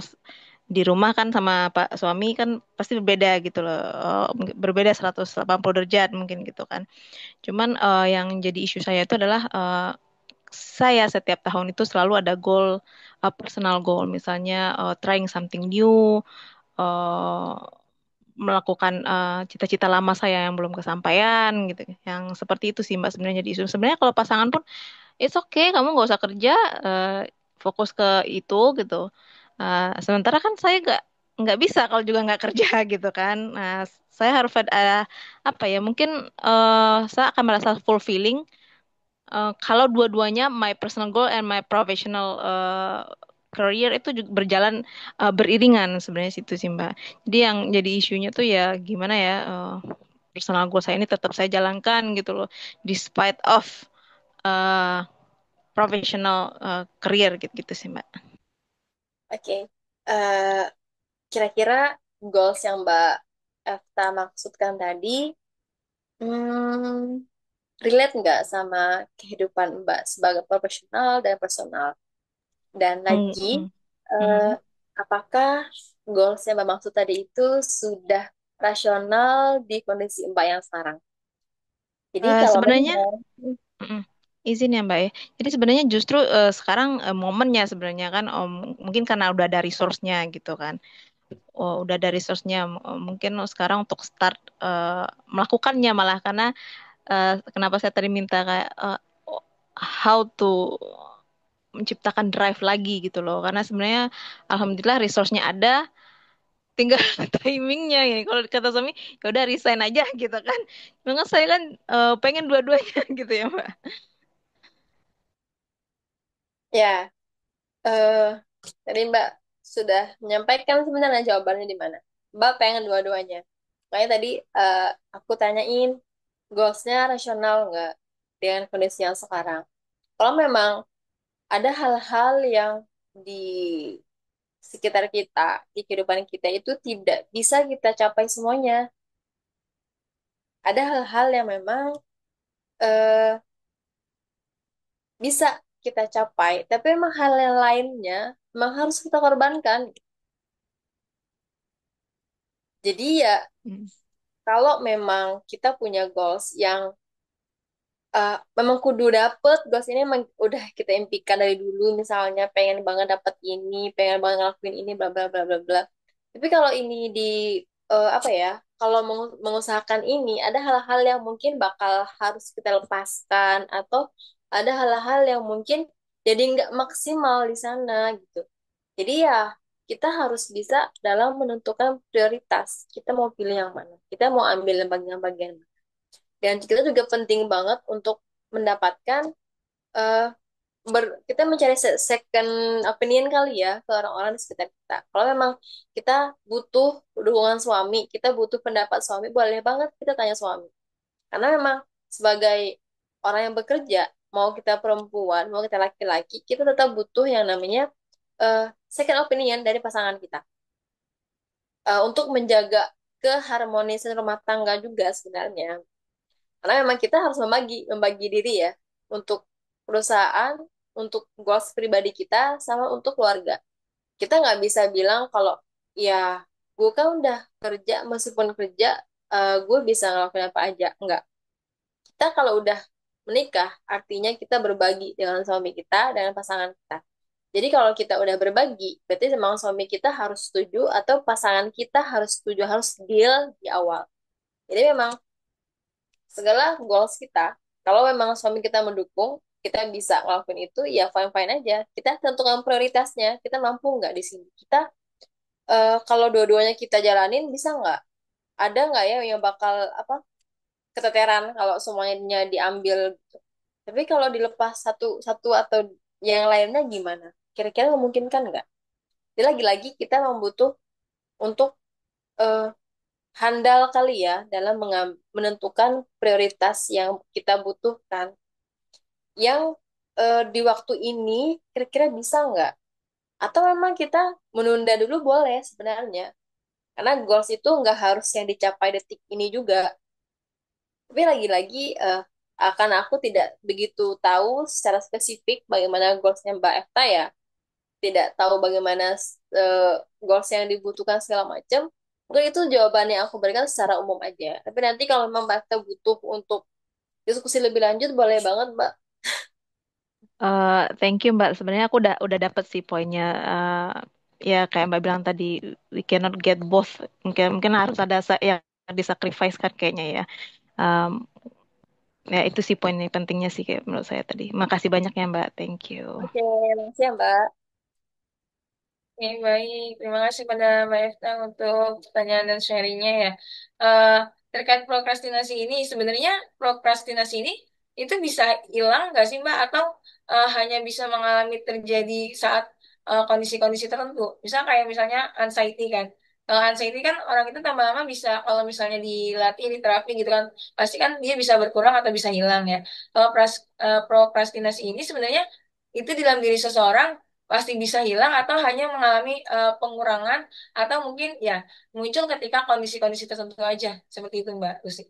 di rumah kan sama Pak suami kan pasti berbeda gitu loh. Berbeda 180 derajat mungkin gitu kan. Cuman yang jadi isu saya itu adalah saya setiap tahun itu selalu ada goal, personal goal, misalnya trying something new, eh, melakukan cita-cita lama saya yang belum kesampaian gitu. Yang seperti itu sih Mbak sebenarnya jadi isu. Sebenarnya kalau pasangan pun it's okay, kamu nggak usah kerja, eh, fokus ke itu gitu. Sementara kan saya nggak bisa kalau juga nggak kerja gitu kan. Nah, saya harus ada apa ya? Mungkin saya akan merasa fulfilling kalau dua-duanya my personal goal and my professional career itu juga berjalan beriringan sebenarnya situ sih Mbak. Jadi yang jadi isunya tuh ya gimana ya, personal goal saya ini tetap saya jalankan gitu loh, despite of uh, professional career gitu, gitu sih Mbak. Oke. Eh, Kira-kira goals yang Mbak Efta maksudkan tadi, hmm, relate nggak sama kehidupan Mbak sebagai profesional dan personal? Dan Mm, lagi, mm, eh, mm. apakah goals yang Mbak maksud tadi itu sudah rasional di kondisi Mbak yang sekarang? Jadi kalau Sebenarnya memang, mm, izin ya Mbak ya. Jadi sebenarnya justru sekarang momennya sebenarnya kan, mungkin karena udah ada resource-nya gitu kan. Oh, udah ada resource-nya, mungkin sekarang untuk start melakukannya malah, karena kenapa saya tadi minta kayak how to menciptakan drive lagi gitu loh, karena sebenarnya alhamdulillah resource-nya ada, tinggal timingnya ini. Kalau kata suami ya udah resign aja gitu kan. Memang saya kan pengen dua-duanya gitu ya Mbak. ya, eh, tadi Mbak sudah menyampaikan sebenarnya jawabannya di mana. Mbak pengen dua-duanya. Makanya tadi eh, aku tanyain, goalsnya rasional nggak dengan kondisi yang sekarang. Kalau memang ada hal-hal yang di sekitar kita, di kehidupan kita itu tidak bisa kita capai semuanya. Ada hal-hal yang memang eh, bisa kita capai, tapi memang hal yang lainnya memang harus kita korbankan. Jadi ya, Hmm. kalau memang kita punya goals yang memang kudu dapet, goals ini emang udah kita impikan dari dulu, misalnya pengen banget dapet ini, pengen banget ngelakuin ini, bla bla bla bla bla. Tapi kalau ini di apa ya, kalau mengusahakan ini, ada hal-hal yang mungkin bakal harus kita lepaskan, atau ada hal-hal yang mungkin jadi nggak maksimal di sana gitu. Jadi ya kita harus bisa dalam menentukan prioritas. Kita mau pilih yang mana? Kita mau ambil yang bagian-bagian mana? Dan kita juga penting banget untuk mendapatkan eh, kita mencari second opinion kali ya ke orang-orang di sekitar kita. Kalau memang kita butuh dukungan suami, kita butuh pendapat suami, boleh banget kita tanya suami. Karena memang sebagai orang yang bekerja, mau kita perempuan, mau kita laki-laki, kita tetap butuh yang namanya second opinion dari pasangan kita. Untuk menjaga keharmonisan rumah tangga juga sebenarnya. Karena memang kita harus membagi diri ya untuk perusahaan, untuk goals pribadi kita, sama untuk keluarga. Kita nggak bisa bilang kalau ya gue kan udah kerja, meskipun kerja gue bisa ngelakuin apa aja. Enggak. Kita kalau udah menikah, artinya kita berbagi dengan suami kita, dengan pasangan kita. Jadi kalau kita udah berbagi, berarti memang suami kita harus setuju atau pasangan kita harus setuju, harus deal di awal. Jadi memang segala goals kita, kalau memang suami kita mendukung, kita bisa ngelakuin itu, ya fine-fine aja. Kita tentukan prioritasnya, kita mampu nggak di sini. Kita kalau dua-duanya kita jalanin, bisa nggak? Ada nggak ya yang bakal apa keteteran kalau semuanya diambil gitu. Tapi kalau dilepas satu atau yang lainnya gimana? Kira-kira memungkinkan nggak? Jadi lagi-lagi kita membutuh untuk eh, handal kali ya dalam menentukan prioritas yang kita butuhkan. Yang di waktu ini kira-kira bisa nggak? Atau memang kita menunda dulu boleh sebenarnya. Karena goals itu nggak harus yang dicapai detik ini juga. Tapi lagi-lagi akan aku tidak begitu tahu secara spesifik bagaimana goalsnya Mbak Efta ya. Tidak tahu bagaimana eh, goals yang dibutuhkan segala macam. Mungkin itu jawaban yang aku berikan secara umum aja. Tapi nanti kalau memang Mbak Efta butuh untuk diskusi lebih lanjut, boleh banget Mbak. Thank you Mbak. Sebenarnya aku udah dapet sih poinnya. Ya kayak Mbak bilang tadi, we cannot get both. Mungkin mungkin harus ada yang disacrifice kan kayaknya ya. Um, Ya itu sih poin yang pentingnya sih kayak menurut saya tadi. Makasih banyak ya Mbak. Thank you. Oke, makasih ya Mbak. Oke, baik. Terima kasih pada Mbak Efta untuk pertanyaan dan sharingnya ya. Eh, Terkait prokrastinasi ini, sebenarnya prokrastinasi ini itu bisa hilang nggak sih Mbak? Atau hanya bisa mengalami terjadi saat kondisi-kondisi tertentu? Misal kayak misalnya anxiety kan. Kalau anxiety kan orang itu tambah lama bisa, kalau misalnya dilatih, diterapi gitu kan, pasti kan dia bisa berkurang atau bisa hilang ya. Kalau prokrastinasi ini sebenarnya itu di dalam diri seseorang pasti bisa hilang atau hanya mengalami pengurangan atau mungkin ya muncul ketika kondisi-kondisi tertentu aja seperti itu Mbak Lucy.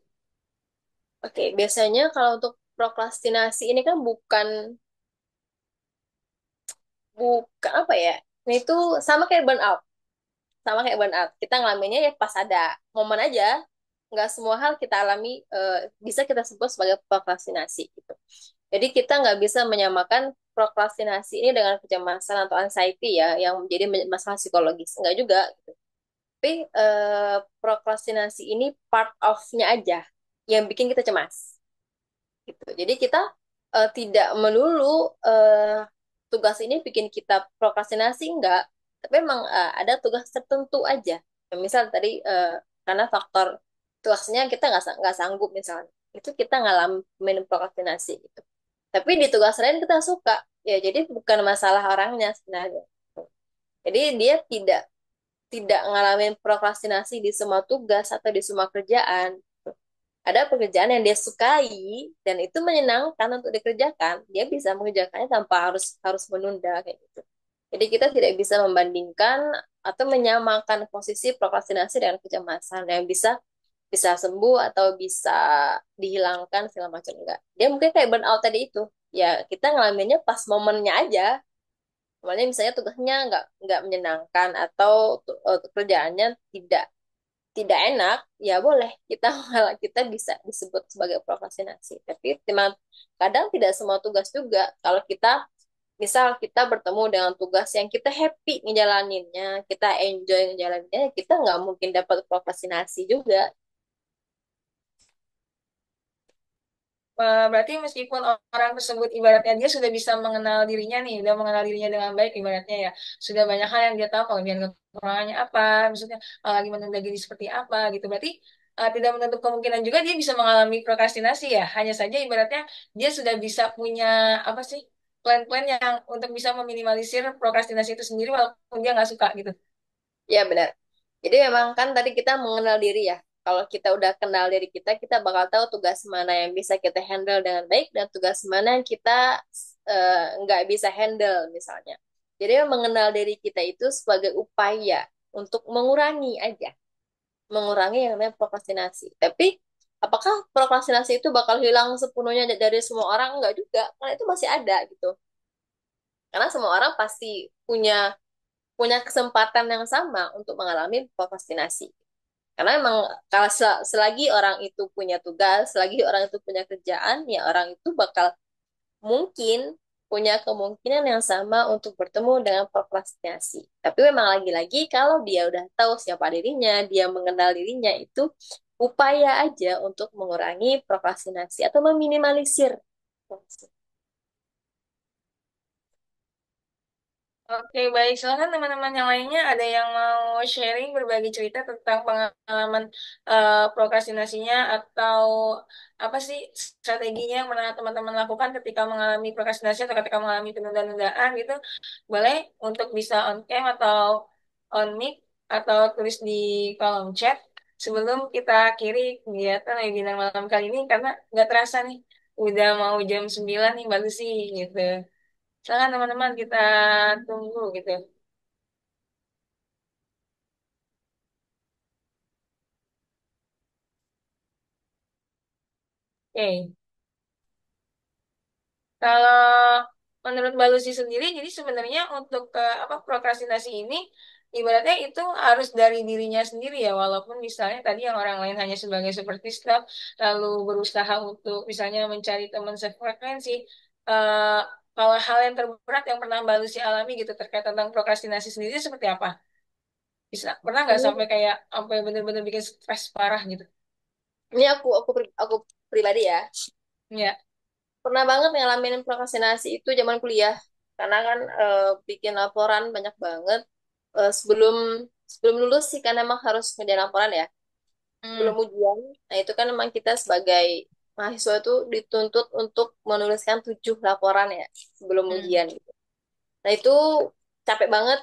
Oke, biasanya kalau untuk prokrastinasi ini kan bukan bukan apa ya? Ini tuh sama kayak burnout. Sama kayak burnout. Kita ngalaminnya ya pas ada momen aja. Nggak semua hal kita alami bisa kita sebut sebagai prokrastinasi gitu. Jadi kita nggak bisa menyamakan prokrastinasi ini dengan kecemasan atau anxiety ya, yang menjadi masalah psikologis. Nggak juga. Gitu. Tapi prokrastinasi ini part of-nya aja yang bikin kita cemas. Gitu. Jadi kita tidak melulu tugas ini bikin kita prokrastinasi enggak, tapi memang ada tugas tertentu aja. Misal tadi karena faktor tugasnya kita nggak sanggup misalnya, itu kita ngalamin prokrastinasi gitu. Tapi di tugas lain kita suka, ya jadi bukan masalah orangnya sebenarnya. Jadi dia tidak ngalamin prokrastinasi di semua tugas atau di semua kerjaan. Ada pekerjaan yang dia sukai dan itu menyenangkan untuk dikerjakan, dia bisa mengerjakannya tanpa harus harus menunda kayak gitu. Jadi kita tidak bisa membandingkan atau menyamakan posisi prokrastinasi dengan kecemasan yang bisa bisa sembuh atau bisa dihilangkan segala macam enggak. Dia mungkin kayak burnout tadi itu. Ya kita ngalaminnya pas momennya aja. Momennya misalnya tugasnya nggak menyenangkan atau kerjaannya tidak tidak enak, ya boleh kita kita bisa disebut sebagai prokrastinasi. Tapi memang kadang tidak semua tugas juga. Kalau kita misal kita bertemu dengan tugas yang kita happy ngejalaninnya, kita enjoy ngejalaninnya, kita nggak mungkin dapat prokrastinasi juga. Berarti meskipun orang tersebut ibaratnya dia sudah bisa mengenal dirinya nih, udah mengenal dirinya dengan baik ibaratnya ya, sudah banyak hal yang dia tahu kelebihan kekurangannya apa, maksudnya lagi menunda diri seperti apa gitu. Berarti tidak menutup kemungkinan juga dia bisa mengalami prokrastinasi ya. Hanya saja ibaratnya dia sudah bisa punya apa sih plan-plan yang untuk bisa meminimalisir prokrastinasi itu sendiri walaupun dia nggak suka gitu. Ya benar. Jadi memang kan tadi kita mengenal diri ya. Kalau kita udah kenal diri kita bakal tahu tugas mana yang bisa kita handle dengan baik dan tugas mana yang kita nggak bisa handle misalnya. Jadi mengenal diri kita itu sebagai upaya untuk mengurangi aja, mengurangi yang namanya prokrastinasi. Tapi apakah prokrastinasi itu bakal hilang sepenuhnya dari semua orang? Enggak juga, karena itu masih ada gitu. Karena semua orang pasti punya punya kesempatan yang sama untuk mengalami prokrastinasi. Karena emang kalau selagi orang itu punya tugas, selagi orang itu punya kerjaan, ya orang itu bakal mungkin punya kemungkinan yang sama untuk bertemu dengan prokrastinasi. Tapi memang lagi-lagi kalau dia udah tahu siapa dirinya, dia mengenal dirinya itu upaya aja untuk mengurangi prokrastinasi atau meminimalisir. Oke, baik. Silakan teman-teman yang lainnya ada yang mau sharing berbagi cerita tentang pengalaman prokrastinasinya atau apa sih strateginya yang pernah teman-teman lakukan ketika mengalami prokrastinasi atau ketika mengalami penundaan-penundaan gitu. Boleh untuk bisa on cam atau on mic atau tulis di kolom chat sebelum kita akhiri kegiatan webinar malam kali ini karena nggak terasa nih udah mau jam 9 nih bagus sih gitu. Silakan teman-teman kita tunggu gitu. Oke. Kalau menurut Mbak Lucy sendiri, jadi sebenarnya untuk apa prokrastinasi ini ibaratnya itu harus dari dirinya sendiri ya, walaupun misalnya tadi yang orang lain hanya sebagai seperti staff, lalu berusaha untuk misalnya mencari teman sefrekuensi. eh Kalau hal yang terberat yang pernah Mbak Lucy alami gitu terkait tentang prokrastinasi sendiri seperti apa? Bisa pernah nggak Ini, sampai kayak sampai bener-bener bikin stres parah gitu? ini aku pribadi ya. Ya. Pernah banget ngalamin prokrastinasi itu zaman kuliah. Karena kan bikin laporan banyak banget. Sebelum sebelum lulus sih kan emang harus ngerjain laporan ya. Sebelum Hmm. ujian. Nah itu kan emang kita sebagai mahasiswa itu dituntut untuk menuliskan 7 laporan ya sebelum Hmm. ujian gitu. Nah itu capek banget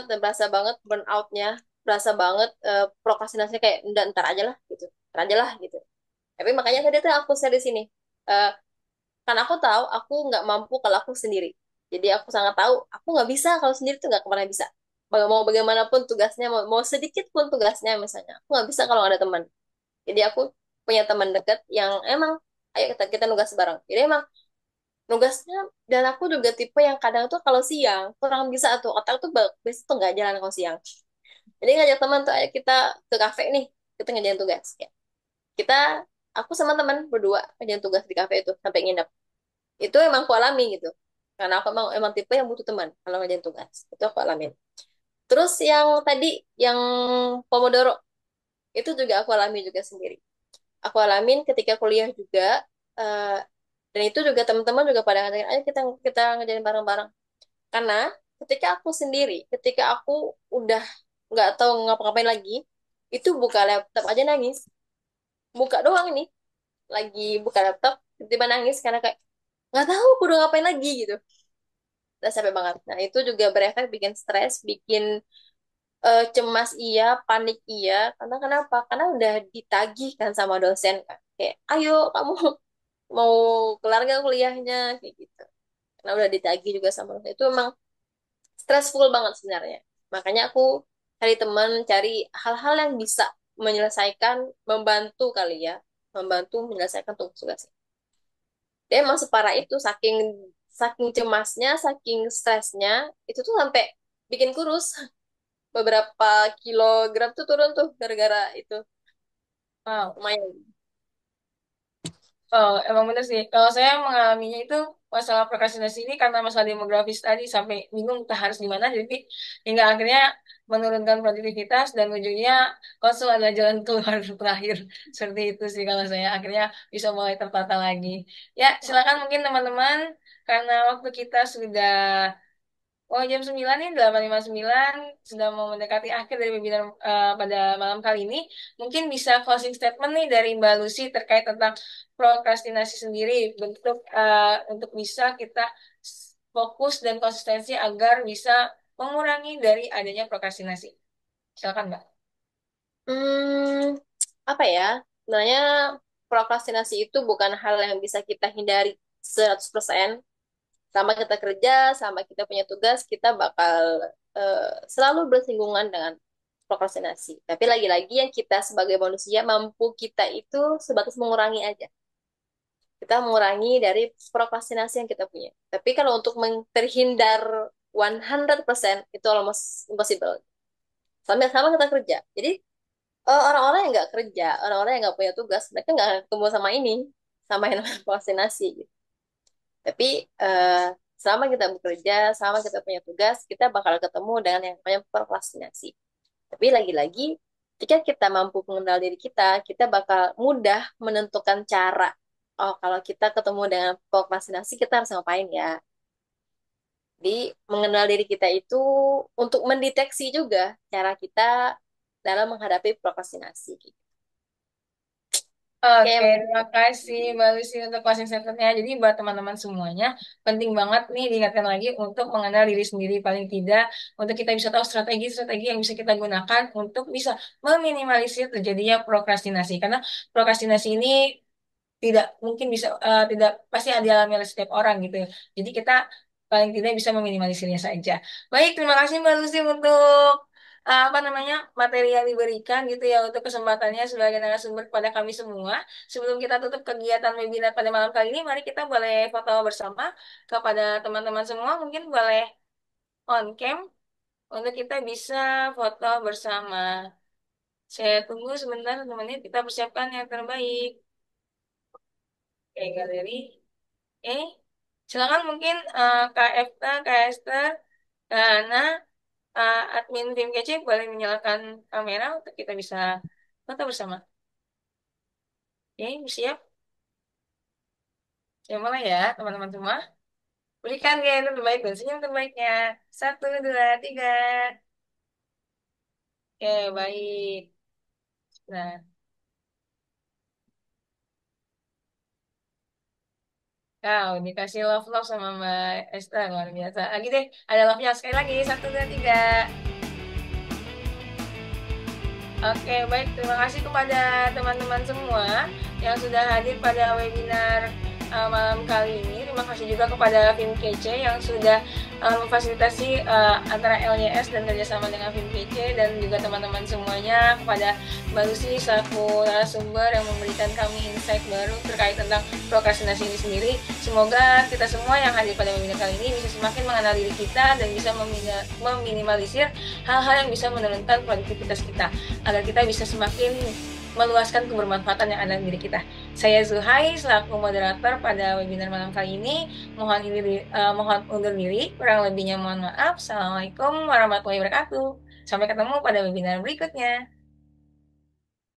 dan berasa banget burnout-nya, berasa banget prokrastinasinya kayak ntar aja lah gitu, ntar aja lah gitu. Tapi makanya tadi tuh aku share di sini. Eh, Karena aku tahu aku nggak mampu kalau aku sendiri. Jadi aku sangat tahu aku nggak bisa kalau sendiri tuh nggak pernah bisa. Mau bagaimanapun tugasnya, mau sedikit pun tugasnya misalnya, aku nggak bisa kalau nggak ada teman. Jadi aku punya teman dekat yang emang ayo kita nugas bareng. Jadi emang nugasnya dan aku juga tipe yang kadang tuh kalau siang kurang bisa tuh otak tuh biasa tuh nggak jalan kalau siang. Jadi ngajak teman tuh ayo kita ke kafe nih kita ngerjain tugas. Ya. Kita aku sama teman berdua ngerjain tugas di kafe itu sampai nginep itu emang aku alami gitu karena aku emang tipe yang butuh teman kalau ngerjain tugas itu aku alamin terus yang tadi yang Pomodoro itu juga aku alami juga sendiri aku alamin ketika kuliah juga eh, dan itu juga teman-teman juga pada ngajakin ayo kita kita ngerjain bareng-bareng karena ketika aku sendiri ketika aku udah nggak tahu ngapa-ngapain lagi itu buka laptop aja nangis buka doang nih lagi buka laptop tiba-tiba nangis karena kayak nggak tahu aku udah ngapain lagi gitu udah capek banget. Nah, itu juga berefek bikin stres, bikin cemas iya, panik iya. Karena kenapa? Karena udah ditagih kan sama dosen kan. Kayak, ayo kamu mau kelar gak kuliahnya? Kayak gitu. Karena udah ditagih juga sama dosen. Itu emang stressful banget sebenarnya. Makanya aku cari teman, cari hal-hal yang bisa menyelesaikan, membantu kali ya. Membantu menyelesaikan tugas-tugas. Dia emang separah itu, saking saking cemasnya, saking stresnya, itu tuh sampai bikin kurus. Beberapa kilogram tuh turun tuh gara-gara itu. Wow. Lumayan. Oh, emang bener sih. Kalau saya mengalaminya itu masalah prokrastinasi ini karena masalah demografis tadi sampai bingung entah harus gimana, jadi hingga akhirnya menurunkan produktivitas dan ujungnya konsul adalah jalan keluar terakhir. Seperti itu sih kalau saya akhirnya bisa mulai tertata lagi. Ya, silakan mungkin teman-teman karena waktu kita sudah jam 9 nih, 8:59 sudah mau mendekati akhir dari webinar pada malam kali ini. Mungkin bisa closing statement nih dari Mbak Lucy terkait tentang prokrastinasi sendiri, bentuk untuk bisa kita fokus dan konsistensi agar bisa mengurangi dari adanya prokrastinasi. Silakan, Mbak. Hmm, apa ya? Sebenarnya prokrastinasi itu bukan hal yang bisa kita hindari 100%. Sama kita kerja, sama kita punya tugas, kita bakal selalu bersinggungan dengan prokrastinasi. Tapi lagi-lagi yang kita sebagai manusia mampu kita itu sebatas mengurangi aja. Kita mengurangi dari prokrastinasi yang kita punya. Tapi kalau untuk terhindar 100% itu almost impossible. Sama-sama kita kerja. Jadi orang-orang yang nggak kerja, orang-orang yang nggak punya tugas, mereka nggak akan ketemu sama ini, sama yang namanya prokrastinasi. Gitu. Tapi selama kita bekerja, selama kita punya tugas, kita bakal ketemu dengan yang namanya prokrastinasi. Tapi lagi-lagi, jika kita mampu mengenal diri kita bakal mudah menentukan cara. Oh, kalau kita ketemu dengan prokrastinasi, kita harus ngapain ya? Jadi, mengenal diri kita itu untuk mendeteksi juga cara kita dalam menghadapi prokrastinasi. Oke, Oke, mungkin terima kasih Mbak Lucy untuk closing statement-nya. Jadi buat teman-teman semuanya, penting banget nih diingatkan lagi untuk mengenal diri sendiri paling tidak, untuk kita bisa tahu strategi-strategi yang bisa kita gunakan untuk bisa meminimalisir terjadinya prokrastinasi. Karena prokrastinasi ini tidak mungkin bisa tidak pasti dialami oleh setiap orang gitu ya. Jadi kita paling tidak bisa meminimalisirnya saja. Baik, terima kasih Mbak Lucy untuk apa namanya materi yang diberikan gitu ya untuk kesempatannya sebagai narasumber kepada kami semua. Sebelum kita tutup kegiatan webinar pada malam kali ini, mari kita boleh foto bersama kepada teman-teman semua. Mungkin boleh on cam untuk kita bisa foto bersama. Saya tunggu sebentar teman-teman, kita persiapkan yang terbaik. Oke, galeri. Eh, silakan mungkin Kak Efta, Kak Esther, Kak Ana, admin tim kece boleh menyalakan kamera untuk kita bisa foto bersama. Oke, siap? Saya mulai ya, teman-teman semua. Berikan gaya yang terbaik dan senyum terbaiknya. Satu, dua, tiga. Oke, baik. Nah, kau dikasih love-love sama Mbak Esther, luar biasa. Lagi deh, ada love-nya sekali lagi. Satu, dua, tiga. Oke, baik. Terima kasih kepada teman-teman semua yang sudah hadir pada webinar malam kali ini. Terima kasih juga kepada Film Kece yang sudah memfasilitasi antara LYS dan kerjasama dengan Film Kece dan juga teman-teman semuanya, kepada Mbak Lucy selaku narasumber yang memberikan kami insight baru terkait tentang prokrastinasi ini sendiri. Semoga kita semua yang hadir pada webinar kali ini bisa semakin mengenal diri kita dan bisa meminimalisir hal-hal yang bisa menurunkan produktivitas kita, agar kita bisa semakin meluaskan kebermanfaatan yang ada di diri kita. Saya Zuhai selaku moderator pada webinar malam kali ini. Mohon undur diri. Kurang lebihnya mohon maaf. Assalamualaikum warahmatullahi wabarakatuh. Sampai ketemu pada webinar berikutnya.